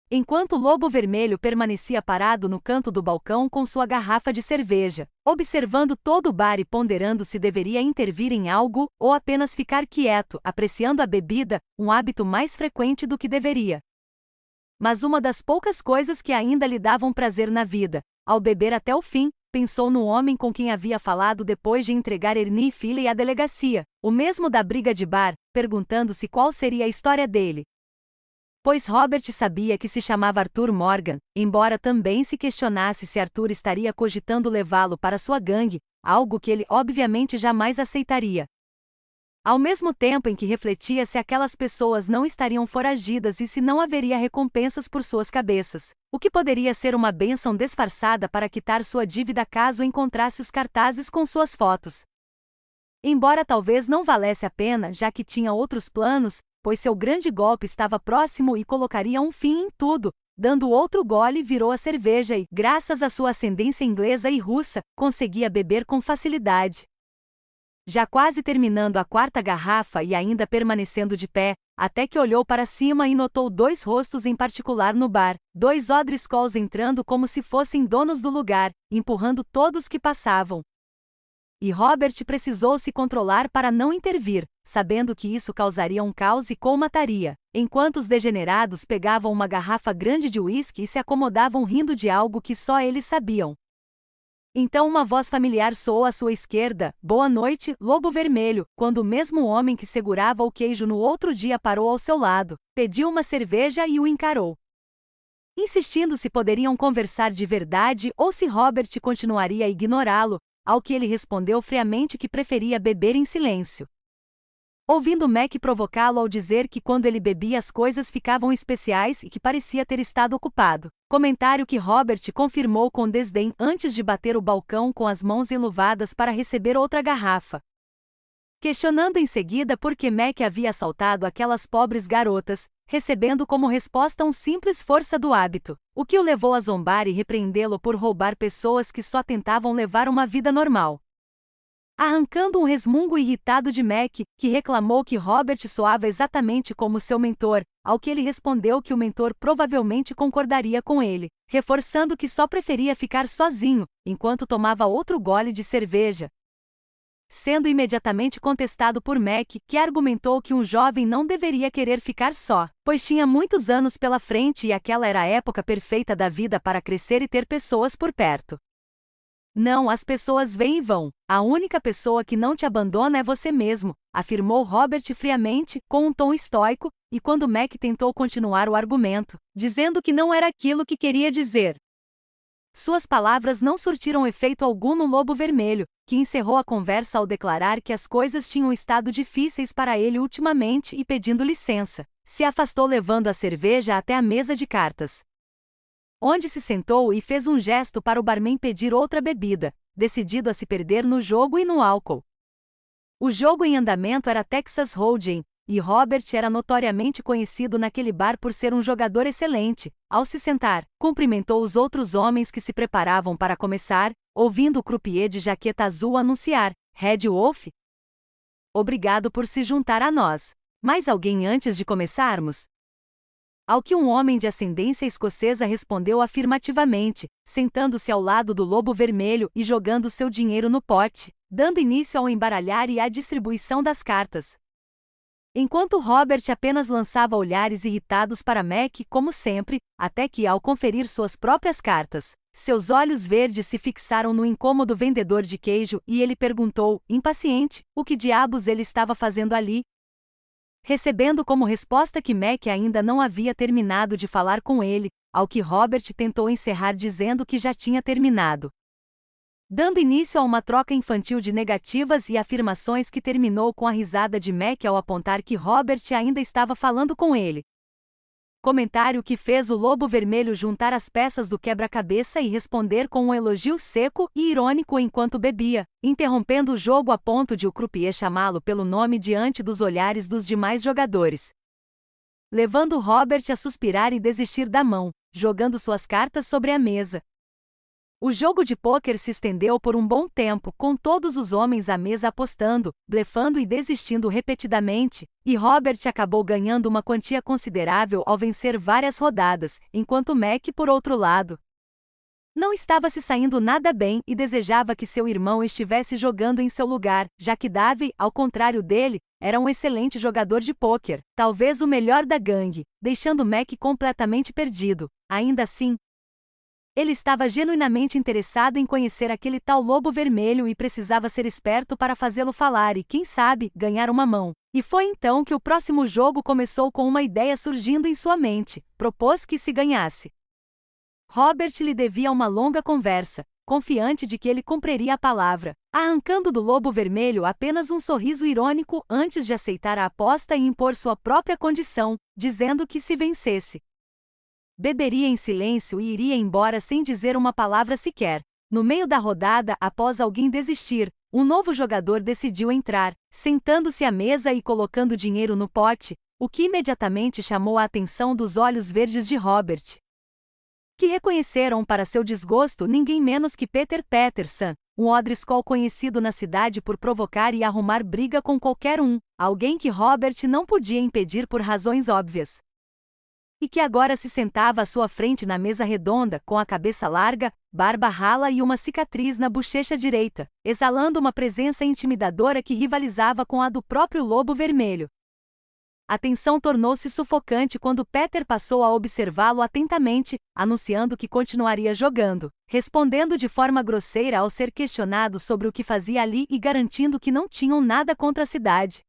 Enquanto o Lobo Vermelho permanecia parado no canto do balcão com sua garrafa de cerveja, observando todo o bar e ponderando se deveria intervir em algo ou apenas ficar quieto, apreciando a bebida, um hábito mais frequente do que deveria. Mas uma das poucas coisas que ainda lhe davam prazer na vida, ao beber até o fim, pensou no homem com quem havia falado depois de entregar Ernie Feely à delegacia, o mesmo da briga de bar, perguntando-se qual seria a história dele. Pois Robert sabia que se chamava Arthur Morgan, embora também se questionasse se Arthur estaria cogitando levá-lo para sua gangue, algo que ele obviamente jamais aceitaria. Ao mesmo tempo em que refletia se aquelas pessoas não estariam foragidas e se não haveria recompensas por suas cabeças, o que poderia ser uma bênção disfarçada para quitar sua dívida caso encontrasse os cartazes com suas fotos. Embora talvez não valesse a pena, já que tinha outros planos, pois seu grande golpe estava próximo e colocaria um fim em tudo. Dando outro gole, virou a cerveja e, graças à sua ascendência inglesa e russa, conseguia beber com facilidade. Já quase terminando a quarta garrafa e ainda permanecendo de pé, até que olhou para cima e notou dois rostos em particular no bar, dois O'Driscolls entrando como se fossem donos do lugar, empurrando todos que passavam. E Robert precisou se controlar para não intervir, sabendo que isso causaria um caos e Cole mataria, enquanto os degenerados pegavam uma garrafa grande de uísque e se acomodavam rindo de algo que só eles sabiam. Então uma voz familiar soou à sua esquerda, "Boa noite, Lobo Vermelho", quando o mesmo homem que segurava o queijo no outro dia parou ao seu lado, pediu uma cerveja e o encarou. Insistindo se poderiam conversar de verdade ou se Robert continuaria a ignorá-lo, ao que ele respondeu friamente que preferia beber em silêncio. Ouvindo Mac provocá-lo ao dizer que quando ele bebia as coisas ficavam especiais e que parecia ter estado ocupado, comentário que Robert confirmou com desdém antes de bater o balcão com as mãos enluvadas para receber outra garrafa. Questionando em seguida por que Mac havia assaltado aquelas pobres garotas, recebendo como resposta um simples força do hábito, o que o levou a zombar e repreendê-lo por roubar pessoas que só tentavam levar uma vida normal. Arrancando um resmungo irritado de Mac, que reclamou que Robert soava exatamente como seu mentor, ao que ele respondeu que o mentor provavelmente concordaria com ele, reforçando que só preferia ficar sozinho, enquanto tomava outro gole de cerveja. Sendo imediatamente contestado por Mac, que argumentou que um jovem não deveria querer ficar só, pois tinha muitos anos pela frente e aquela era a época perfeita da vida para crescer e ter pessoas por perto. Não, as pessoas vêm e vão. A única pessoa que não te abandona é você mesmo, afirmou Robert friamente, com um tom estoico, e quando Mac tentou continuar o argumento, dizendo que não era aquilo que queria dizer, suas palavras não surtiram efeito algum no Lobo Vermelho, que encerrou a conversa ao declarar que as coisas tinham estado difíceis para ele ultimamente e pedindo licença, se afastou levando a cerveja até a mesa de cartas, onde se sentou e fez um gesto para o barman pedir outra bebida, decidido a se perder no jogo e no álcool. O jogo em andamento era Texas Hold'em, e Robert era notoriamente conhecido naquele bar por ser um jogador excelente. Ao se sentar, cumprimentou os outros homens que se preparavam para começar, ouvindo o croupier de jaqueta azul anunciar: Red Wolf? Obrigado por se juntar a nós. Mais alguém antes de começarmos? Ao que um homem de ascendência escocesa respondeu afirmativamente, sentando-se ao lado do Lobo Vermelho e jogando seu dinheiro no pote, dando início ao embaralhar e à distribuição das cartas. Enquanto Robert apenas lançava olhares irritados para Mac, como sempre, até que, ao conferir suas próprias cartas, seus olhos verdes se fixaram no incômodo vendedor de queijo e ele perguntou, impaciente, o que diabos ele estava fazendo ali. Recebendo como resposta que Mac ainda não havia terminado de falar com ele, ao que Robert tentou encerrar dizendo que já tinha terminado, dando início a uma troca infantil de negativas e afirmações que terminou com a risada de Mac ao apontar que Robert ainda estava falando com ele. Comentário que fez o Lobo Vermelho juntar as peças do quebra-cabeça e responder com um elogio seco e irônico enquanto bebia, interrompendo o jogo a ponto de o croupier chamá-lo pelo nome diante dos olhares dos demais jogadores, levando Robert a suspirar e desistir da mão, jogando suas cartas sobre a mesa. O jogo de pôquer se estendeu por um bom tempo, com todos os homens à mesa apostando, blefando e desistindo repetidamente, e Robert acabou ganhando uma quantia considerável ao vencer várias rodadas, enquanto Mac, por outro lado, não estava se saindo nada bem e desejava que seu irmão estivesse jogando em seu lugar, já que Dave, ao contrário dele, era um excelente jogador de pôquer, talvez o melhor da gangue, deixando Mac completamente perdido. Ainda assim, ele estava genuinamente interessado em conhecer aquele tal Lobo Vermelho e precisava ser esperto para fazê-lo falar e, quem sabe, ganhar uma mão. E foi então que o próximo jogo começou com uma ideia surgindo em sua mente. Propôs que se ganhasse, Robert lhe devia uma longa conversa, confiante de que ele cumpriria a palavra, arrancando do Lobo Vermelho apenas um sorriso irônico antes de aceitar a aposta e impor sua própria condição, dizendo que se vencesse, beberia em silêncio e iria embora sem dizer uma palavra sequer. No meio da rodada, após alguém desistir, um novo jogador decidiu entrar, sentando-se à mesa e colocando dinheiro no pote, o que imediatamente chamou a atenção dos olhos verdes de Robert, que reconheceram para seu desgosto ninguém menos que Peter Patterson, um O'Driscoll conhecido na cidade por provocar e arrumar briga com qualquer um, alguém que Robert não podia impedir por razões óbvias, e que agora se sentava à sua frente na mesa redonda, com a cabeça larga, barba rala e uma cicatriz na bochecha direita, exalando uma presença intimidadora que rivalizava com a do próprio Lobo Vermelho. A tensão tornou-se sufocante quando Peter passou a observá-lo atentamente, anunciando que continuaria jogando, respondendo de forma grosseira ao ser questionado sobre o que fazia ali e garantindo que não tinham nada contra a cidade,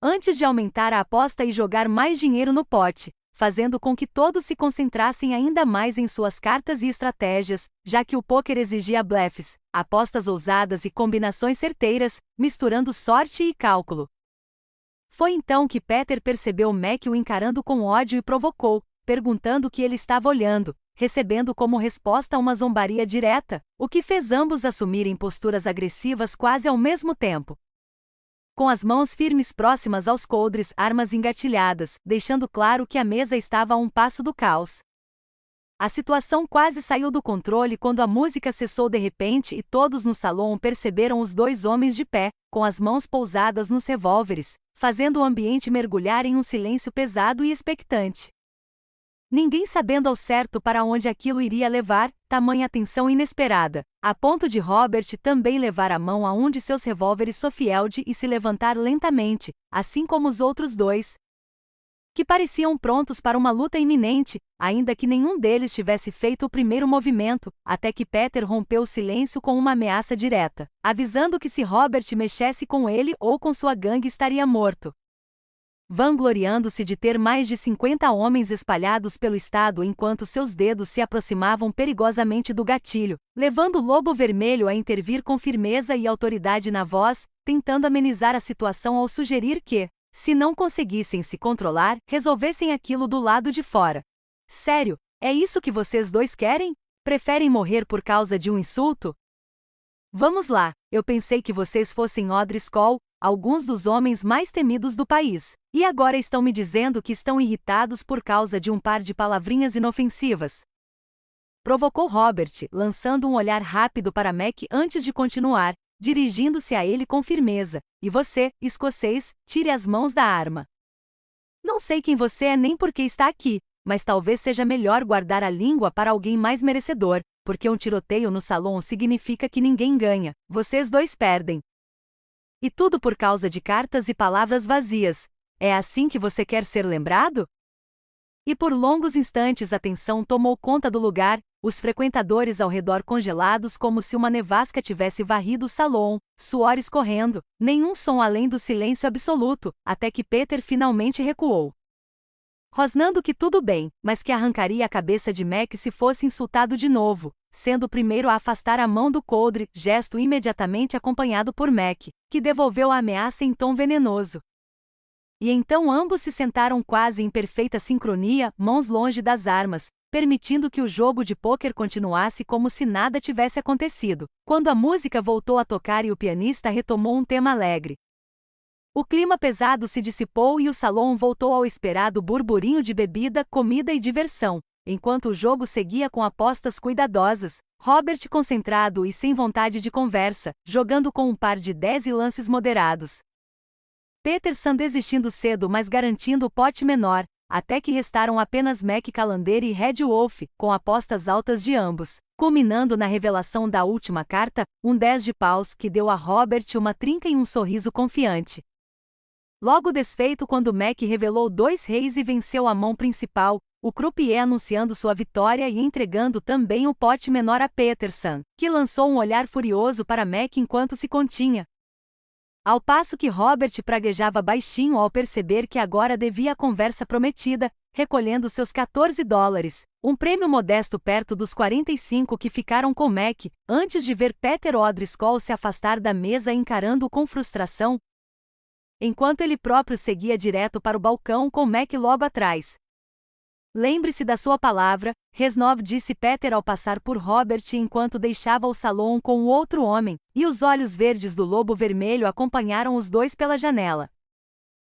antes de aumentar a aposta e jogar mais dinheiro no pote, fazendo com que todos se concentrassem ainda mais em suas cartas e estratégias, já que o pôquer exigia blefes, apostas ousadas e combinações certeiras, misturando sorte e cálculo. Foi então que Peter percebeu Mac o encarando com ódio e provocou, perguntando o que ele estava olhando, recebendo como resposta uma zombaria direta, o que fez ambos assumirem posturas agressivas quase ao mesmo tempo, com as mãos firmes próximas aos coldres, armas engatilhadas, deixando claro que a mesa estava a um passo do caos. A situação quase saiu do controle quando a música cessou de repente e todos no salão perceberam os dois homens de pé, com as mãos pousadas nos revólveres, fazendo o ambiente mergulhar em um silêncio pesado e expectante. Ninguém sabendo ao certo para onde aquilo iria levar, tamanha tensão inesperada, a ponto de Robert também levar a mão a um de seus revólveres Sofield e se levantar lentamente, assim como os outros dois, que pareciam prontos para uma luta iminente, ainda que nenhum deles tivesse feito o primeiro movimento, até que Peter rompeu o silêncio com uma ameaça direta, avisando que se Robert mexesse com ele ou com sua gangue estaria morto. Vangloriando-se de ter mais de 50 homens espalhados pelo estado enquanto seus dedos se aproximavam perigosamente do gatilho, levando o Lobo Vermelho a intervir com firmeza e autoridade na voz, tentando amenizar a situação ao sugerir que, se não conseguissem se controlar, resolvessem aquilo do lado de fora. Sério, é isso que vocês dois querem? Preferem morrer por causa de um insulto? Vamos lá, eu pensei que vocês fossem Odriscoll, alguns dos homens mais temidos do país, e agora estão me dizendo que estão irritados por causa de um par de palavrinhas inofensivas. Provocou Robert, lançando um olhar rápido para Mac antes de continuar, dirigindo-se a ele com firmeza. E você, escocês, tire as mãos da arma. Não sei quem você é nem por que está aqui, mas talvez seja melhor guardar a língua para alguém mais merecedor, porque um tiroteio no salão significa que ninguém ganha, vocês dois perdem. E tudo por causa de cartas e palavras vazias. É assim que você quer ser lembrado? E por longos instantes a tensão tomou conta do lugar, os frequentadores ao redor congelados como se uma nevasca tivesse varrido o salão, suor escorrendo, nenhum som além do silêncio absoluto, até que Peter finalmente recuou. Rosnando que tudo bem, mas que arrancaria a cabeça de Mac se fosse insultado de novo, sendo o primeiro a afastar a mão do coldre, gesto imediatamente acompanhado por Mac, que devolveu a ameaça em tom venenoso. E então ambos se sentaram quase em perfeita sincronia, mãos longe das armas, permitindo que o jogo de pôquer continuasse como se nada tivesse acontecido, quando a música voltou a tocar e o pianista retomou um tema alegre. O clima pesado se dissipou e o salão voltou ao esperado burburinho de bebida, comida e diversão, enquanto o jogo seguia com apostas cuidadosas, Robert concentrado e sem vontade de conversa, jogando com um par de 10 e lances moderados. Peterson desistindo cedo mas garantindo o pote menor, até que restaram apenas Mac Callender e Red Wolf, com apostas altas de ambos, culminando na revelação da última carta, um 10 de paus que deu a Robert uma trinca e um sorriso confiante. Logo desfeito quando Mac revelou 2 reis e venceu a mão principal, o croupier anunciando sua vitória e entregando também o pote menor a Peterson, que lançou um olhar furioso para Mac enquanto se continha. Ao passo que Robert praguejava baixinho ao perceber que agora devia a conversa prometida, recolhendo seus $14, um prêmio modesto perto dos 45 que ficaram com Mac, antes de ver Peter Odriscoll se afastar da mesa encarando-o com frustração, enquanto ele próprio seguia direto para o balcão com Mac logo atrás. Lembre-se da sua palavra, Reznov disse Peter ao passar por Robert enquanto deixava o salão com o outro homem, e os olhos verdes do Lobo Vermelho acompanharam os dois pela janela.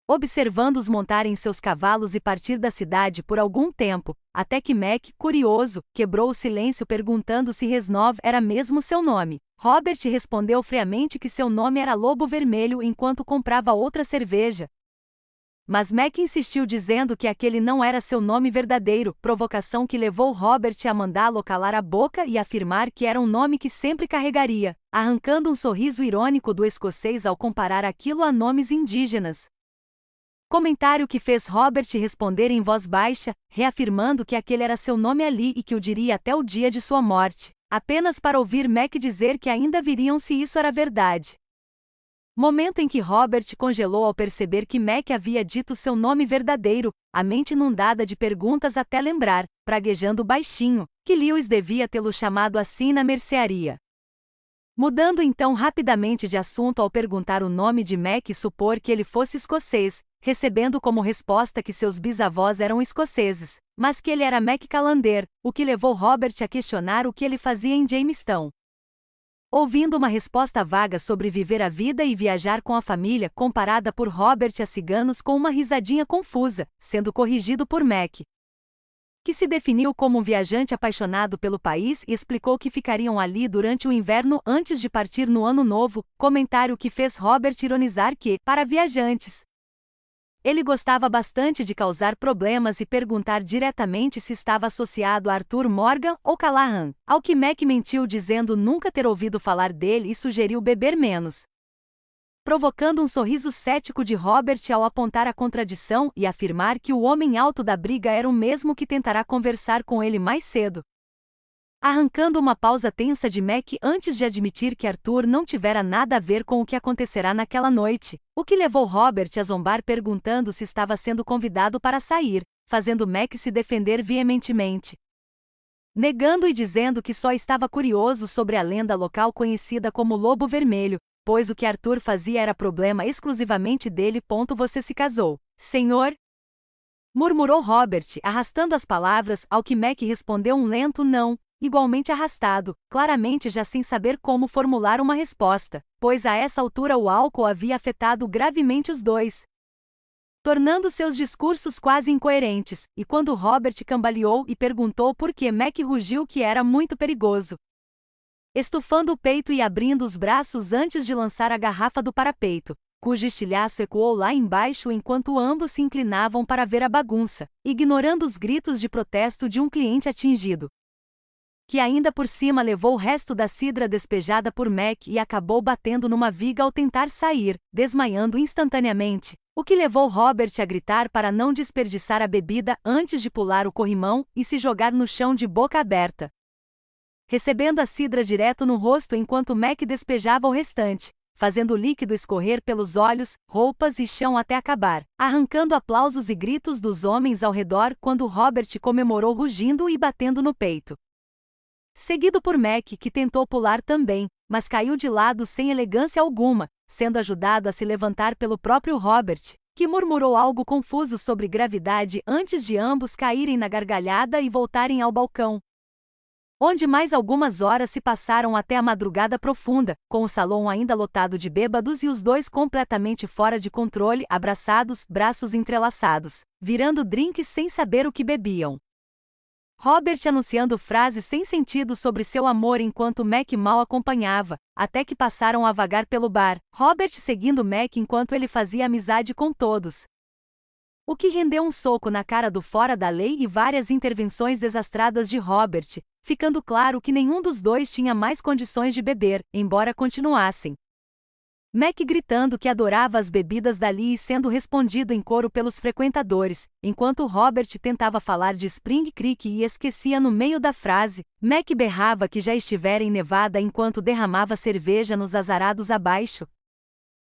Observando-os montarem seus cavalos e partir da cidade por algum tempo, até que Mac, curioso, quebrou o silêncio perguntando se Reznov era mesmo seu nome. Robert respondeu friamente que seu nome era Lobo Vermelho enquanto comprava outra cerveja. Mas Mac insistiu dizendo que aquele não era seu nome verdadeiro, provocação que levou Robert a mandá-lo calar a boca e afirmar que era um nome que sempre carregaria, arrancando um sorriso irônico do escocês ao comparar aquilo a nomes indígenas. Comentário que fez Robert responder em voz baixa, reafirmando que aquele era seu nome ali e que o diria até o dia de sua morte, apenas para ouvir Mac dizer que ainda viriam se isso era verdade. Momento em que Robert congelou ao perceber que Mac havia dito seu nome verdadeiro, a mente inundada de perguntas até lembrar, praguejando baixinho, que Lewis devia tê-lo chamado assim na mercearia. Mudando então rapidamente de assunto ao perguntar o nome de Mac e supor que ele fosse escocês, recebendo como resposta que seus bisavós eram escoceses, mas que ele era Mac Callender, o que levou Robert a questionar o que ele fazia em Jamestown. Ouvindo uma resposta vaga sobre viver a vida e viajar com a família comparada por Robert a ciganos com uma risadinha confusa, sendo corrigido por Mac, que se definiu como um viajante apaixonado pelo país e explicou que ficariam ali durante o inverno antes de partir no ano novo, comentário que fez Robert ironizar que, para viajantes, ele gostava bastante de causar problemas e perguntar diretamente se estava associado a Arthur Morgan ou Callahan, ao que Mac mentiu dizendo nunca ter ouvido falar dele e sugeriu beber menos. provocando um sorriso cético de Robert ao apontar a contradição e afirmar que o homem alto da briga era o mesmo que tentará conversar com ele mais cedo. Arrancando uma pausa tensa de Mac antes de admitir que Arthur não tivera nada a ver com o que acontecerá naquela noite, o que levou Robert a zombar perguntando se estava sendo convidado para sair, fazendo Mac se defender veementemente, negando e dizendo que só estava curioso sobre a lenda local conhecida como Lobo Vermelho, pois o que Arthur fazia era problema exclusivamente dele. Você se casou, senhor? Murmurou Robert, arrastando as palavras, ao que Mac respondeu um lento não, igualmente arrastado, claramente já sem saber como formular uma resposta, pois a essa altura o álcool havia afetado gravemente os dois, tornando seus discursos quase incoerentes, e quando Robert cambaleou e perguntou por que, Mac rugiu que era muito perigoso, estufando o peito e abrindo os braços antes de lançar a garrafa do parapeito, cujo estilhaço ecoou lá embaixo enquanto ambos se inclinavam para ver a bagunça, ignorando os gritos de protesto de um cliente atingido, que ainda por cima levou o resto da cidra despejada por Mac e acabou batendo numa viga ao tentar sair, desmaiando instantaneamente, o que levou Robert a gritar para não desperdiçar a bebida antes de pular o corrimão e se jogar no chão de boca aberta, recebendo a cidra direto no rosto enquanto Mac despejava o restante, fazendo o líquido escorrer pelos olhos, roupas e chão até acabar, arrancando aplausos e gritos dos homens ao redor quando Robert comemorou rugindo e batendo no peito. Seguido por Mac, que tentou pular também, mas caiu de lado sem elegância alguma, sendo ajudado a se levantar pelo próprio Robert, que murmurou algo confuso sobre gravidade antes de ambos caírem na gargalhada e voltarem ao balcão, onde mais algumas horas se passaram até a madrugada profunda, com o salão ainda lotado de bêbados e os dois completamente fora de controle, abraçados, braços entrelaçados, virando drinks sem saber o que bebiam. Robert anunciando frases sem sentido sobre seu amor enquanto Mac mal acompanhava, até que passaram a vagar pelo bar, Robert seguindo Mac enquanto ele fazia amizade com todos, o que rendeu um soco na cara do fora da lei e várias intervenções desastradas de Robert, ficando claro que nenhum dos dois tinha mais condições de beber, embora continuassem, Mac gritando que adorava as bebidas dali e sendo respondido em coro pelos frequentadores, enquanto Robert tentava falar de Spring Creek e esquecia no meio da frase. Mac berrava que já estivera em Nevada enquanto derramava cerveja nos azarados abaixo.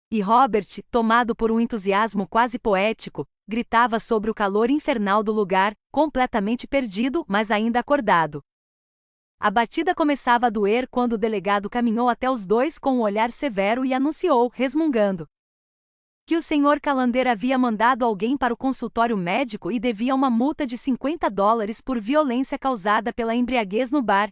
E Robert, tomado por um entusiasmo quase poético, gritava sobre o calor infernal do lugar, completamente perdido, mas ainda acordado. A batida começava a doer quando o delegado caminhou até os dois com um olhar severo e anunciou, resmungando, que o Sr. Callender havia mandado alguém para o consultório médico e devia uma multa de $50 por violência causada pela embriaguez no bar.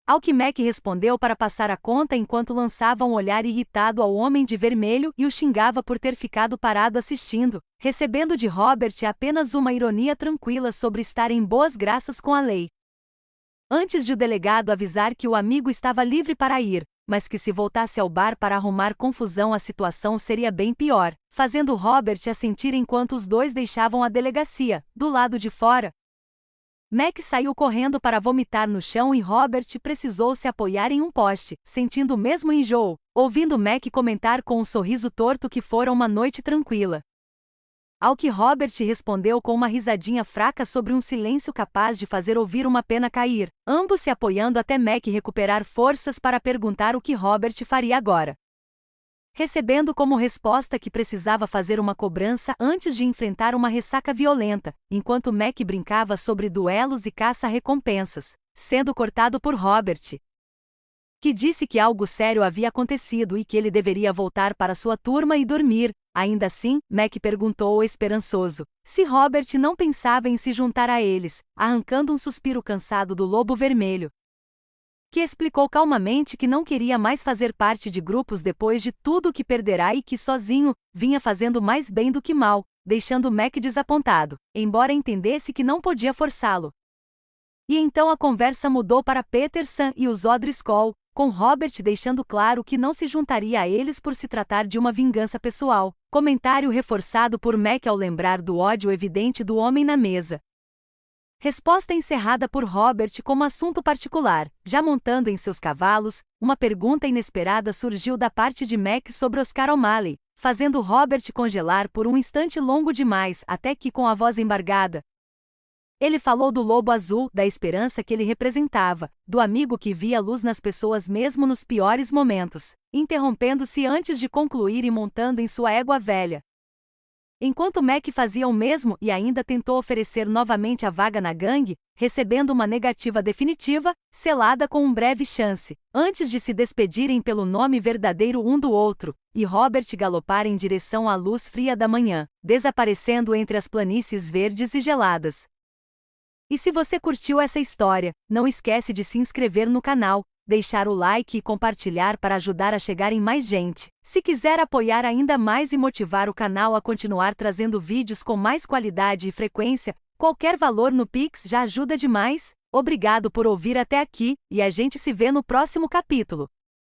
Ao que Mac respondeu para passar a conta enquanto lançava um olhar irritado ao homem de vermelho e o xingava por ter ficado parado assistindo, recebendo de Robert apenas uma ironia tranquila sobre estar em boas graças com a lei. Antes de o delegado avisar que o amigo estava livre para ir, mas que se voltasse ao bar para arrumar confusão a situação seria bem pior, fazendo Robert assentir enquanto os dois deixavam a delegacia, do lado de fora. Mac saiu correndo para vomitar no chão e Robert precisou se apoiar em um poste, sentindo o mesmo enjoo, ouvindo Mac comentar com um sorriso torto que fora uma noite tranquila. Ao que Robert respondeu com uma risadinha fraca sobre um silêncio capaz de fazer ouvir uma pena cair, ambos se apoiando até Mac recuperar forças para perguntar o que Robert faria agora. Recebendo como resposta que precisava fazer uma cobrança antes de enfrentar uma ressaca violenta, enquanto Mac brincava sobre duelos e caça-recompensas, sendo cortado por Robert, que disse que algo sério havia acontecido e que ele deveria voltar para sua turma e dormir. Ainda assim, Mac perguntou esperançoso se Robert não pensava em se juntar a eles, arrancando um suspiro cansado do Lobo Vermelho, que explicou calmamente que não queria mais fazer parte de grupos depois de tudo o que perderá e que sozinho vinha fazendo mais bem do que mal, deixando Mac desapontado, embora entendesse que não podia forçá-lo. E então a conversa mudou para Peterson e os O'Driscoll, com Robert deixando claro que não se juntaria a eles por se tratar de uma vingança pessoal, comentário reforçado por Mac ao lembrar do ódio evidente do homem na mesa. Resposta encerrada por Robert como assunto particular. Já montando em seus cavalos, uma pergunta inesperada surgiu da parte de Mac sobre Oscar O'Malley, fazendo Robert congelar por um instante longo demais, até que, com a voz embargada, ele falou do lobo azul, da esperança que ele representava, do amigo que via luz nas pessoas mesmo nos piores momentos, interrompendo-se antes de concluir e montando em sua égua velha. Enquanto Mac fazia o mesmo e ainda tentou oferecer novamente a vaga na gangue, recebendo uma negativa definitiva, selada com um breve chance, antes de se despedirem pelo nome verdadeiro um do outro, e Robert galopar em direção à luz fria da manhã, desaparecendo entre as planícies verdes e geladas. E se você curtiu essa história, não esquece de se inscrever no canal, deixar o like e compartilhar para ajudar a chegar em mais gente. Se quiser apoiar ainda mais e motivar o canal a continuar trazendo vídeos com mais qualidade e frequência, qualquer valor no Pix já ajuda demais. Obrigado por ouvir até aqui, e a gente se vê no próximo capítulo.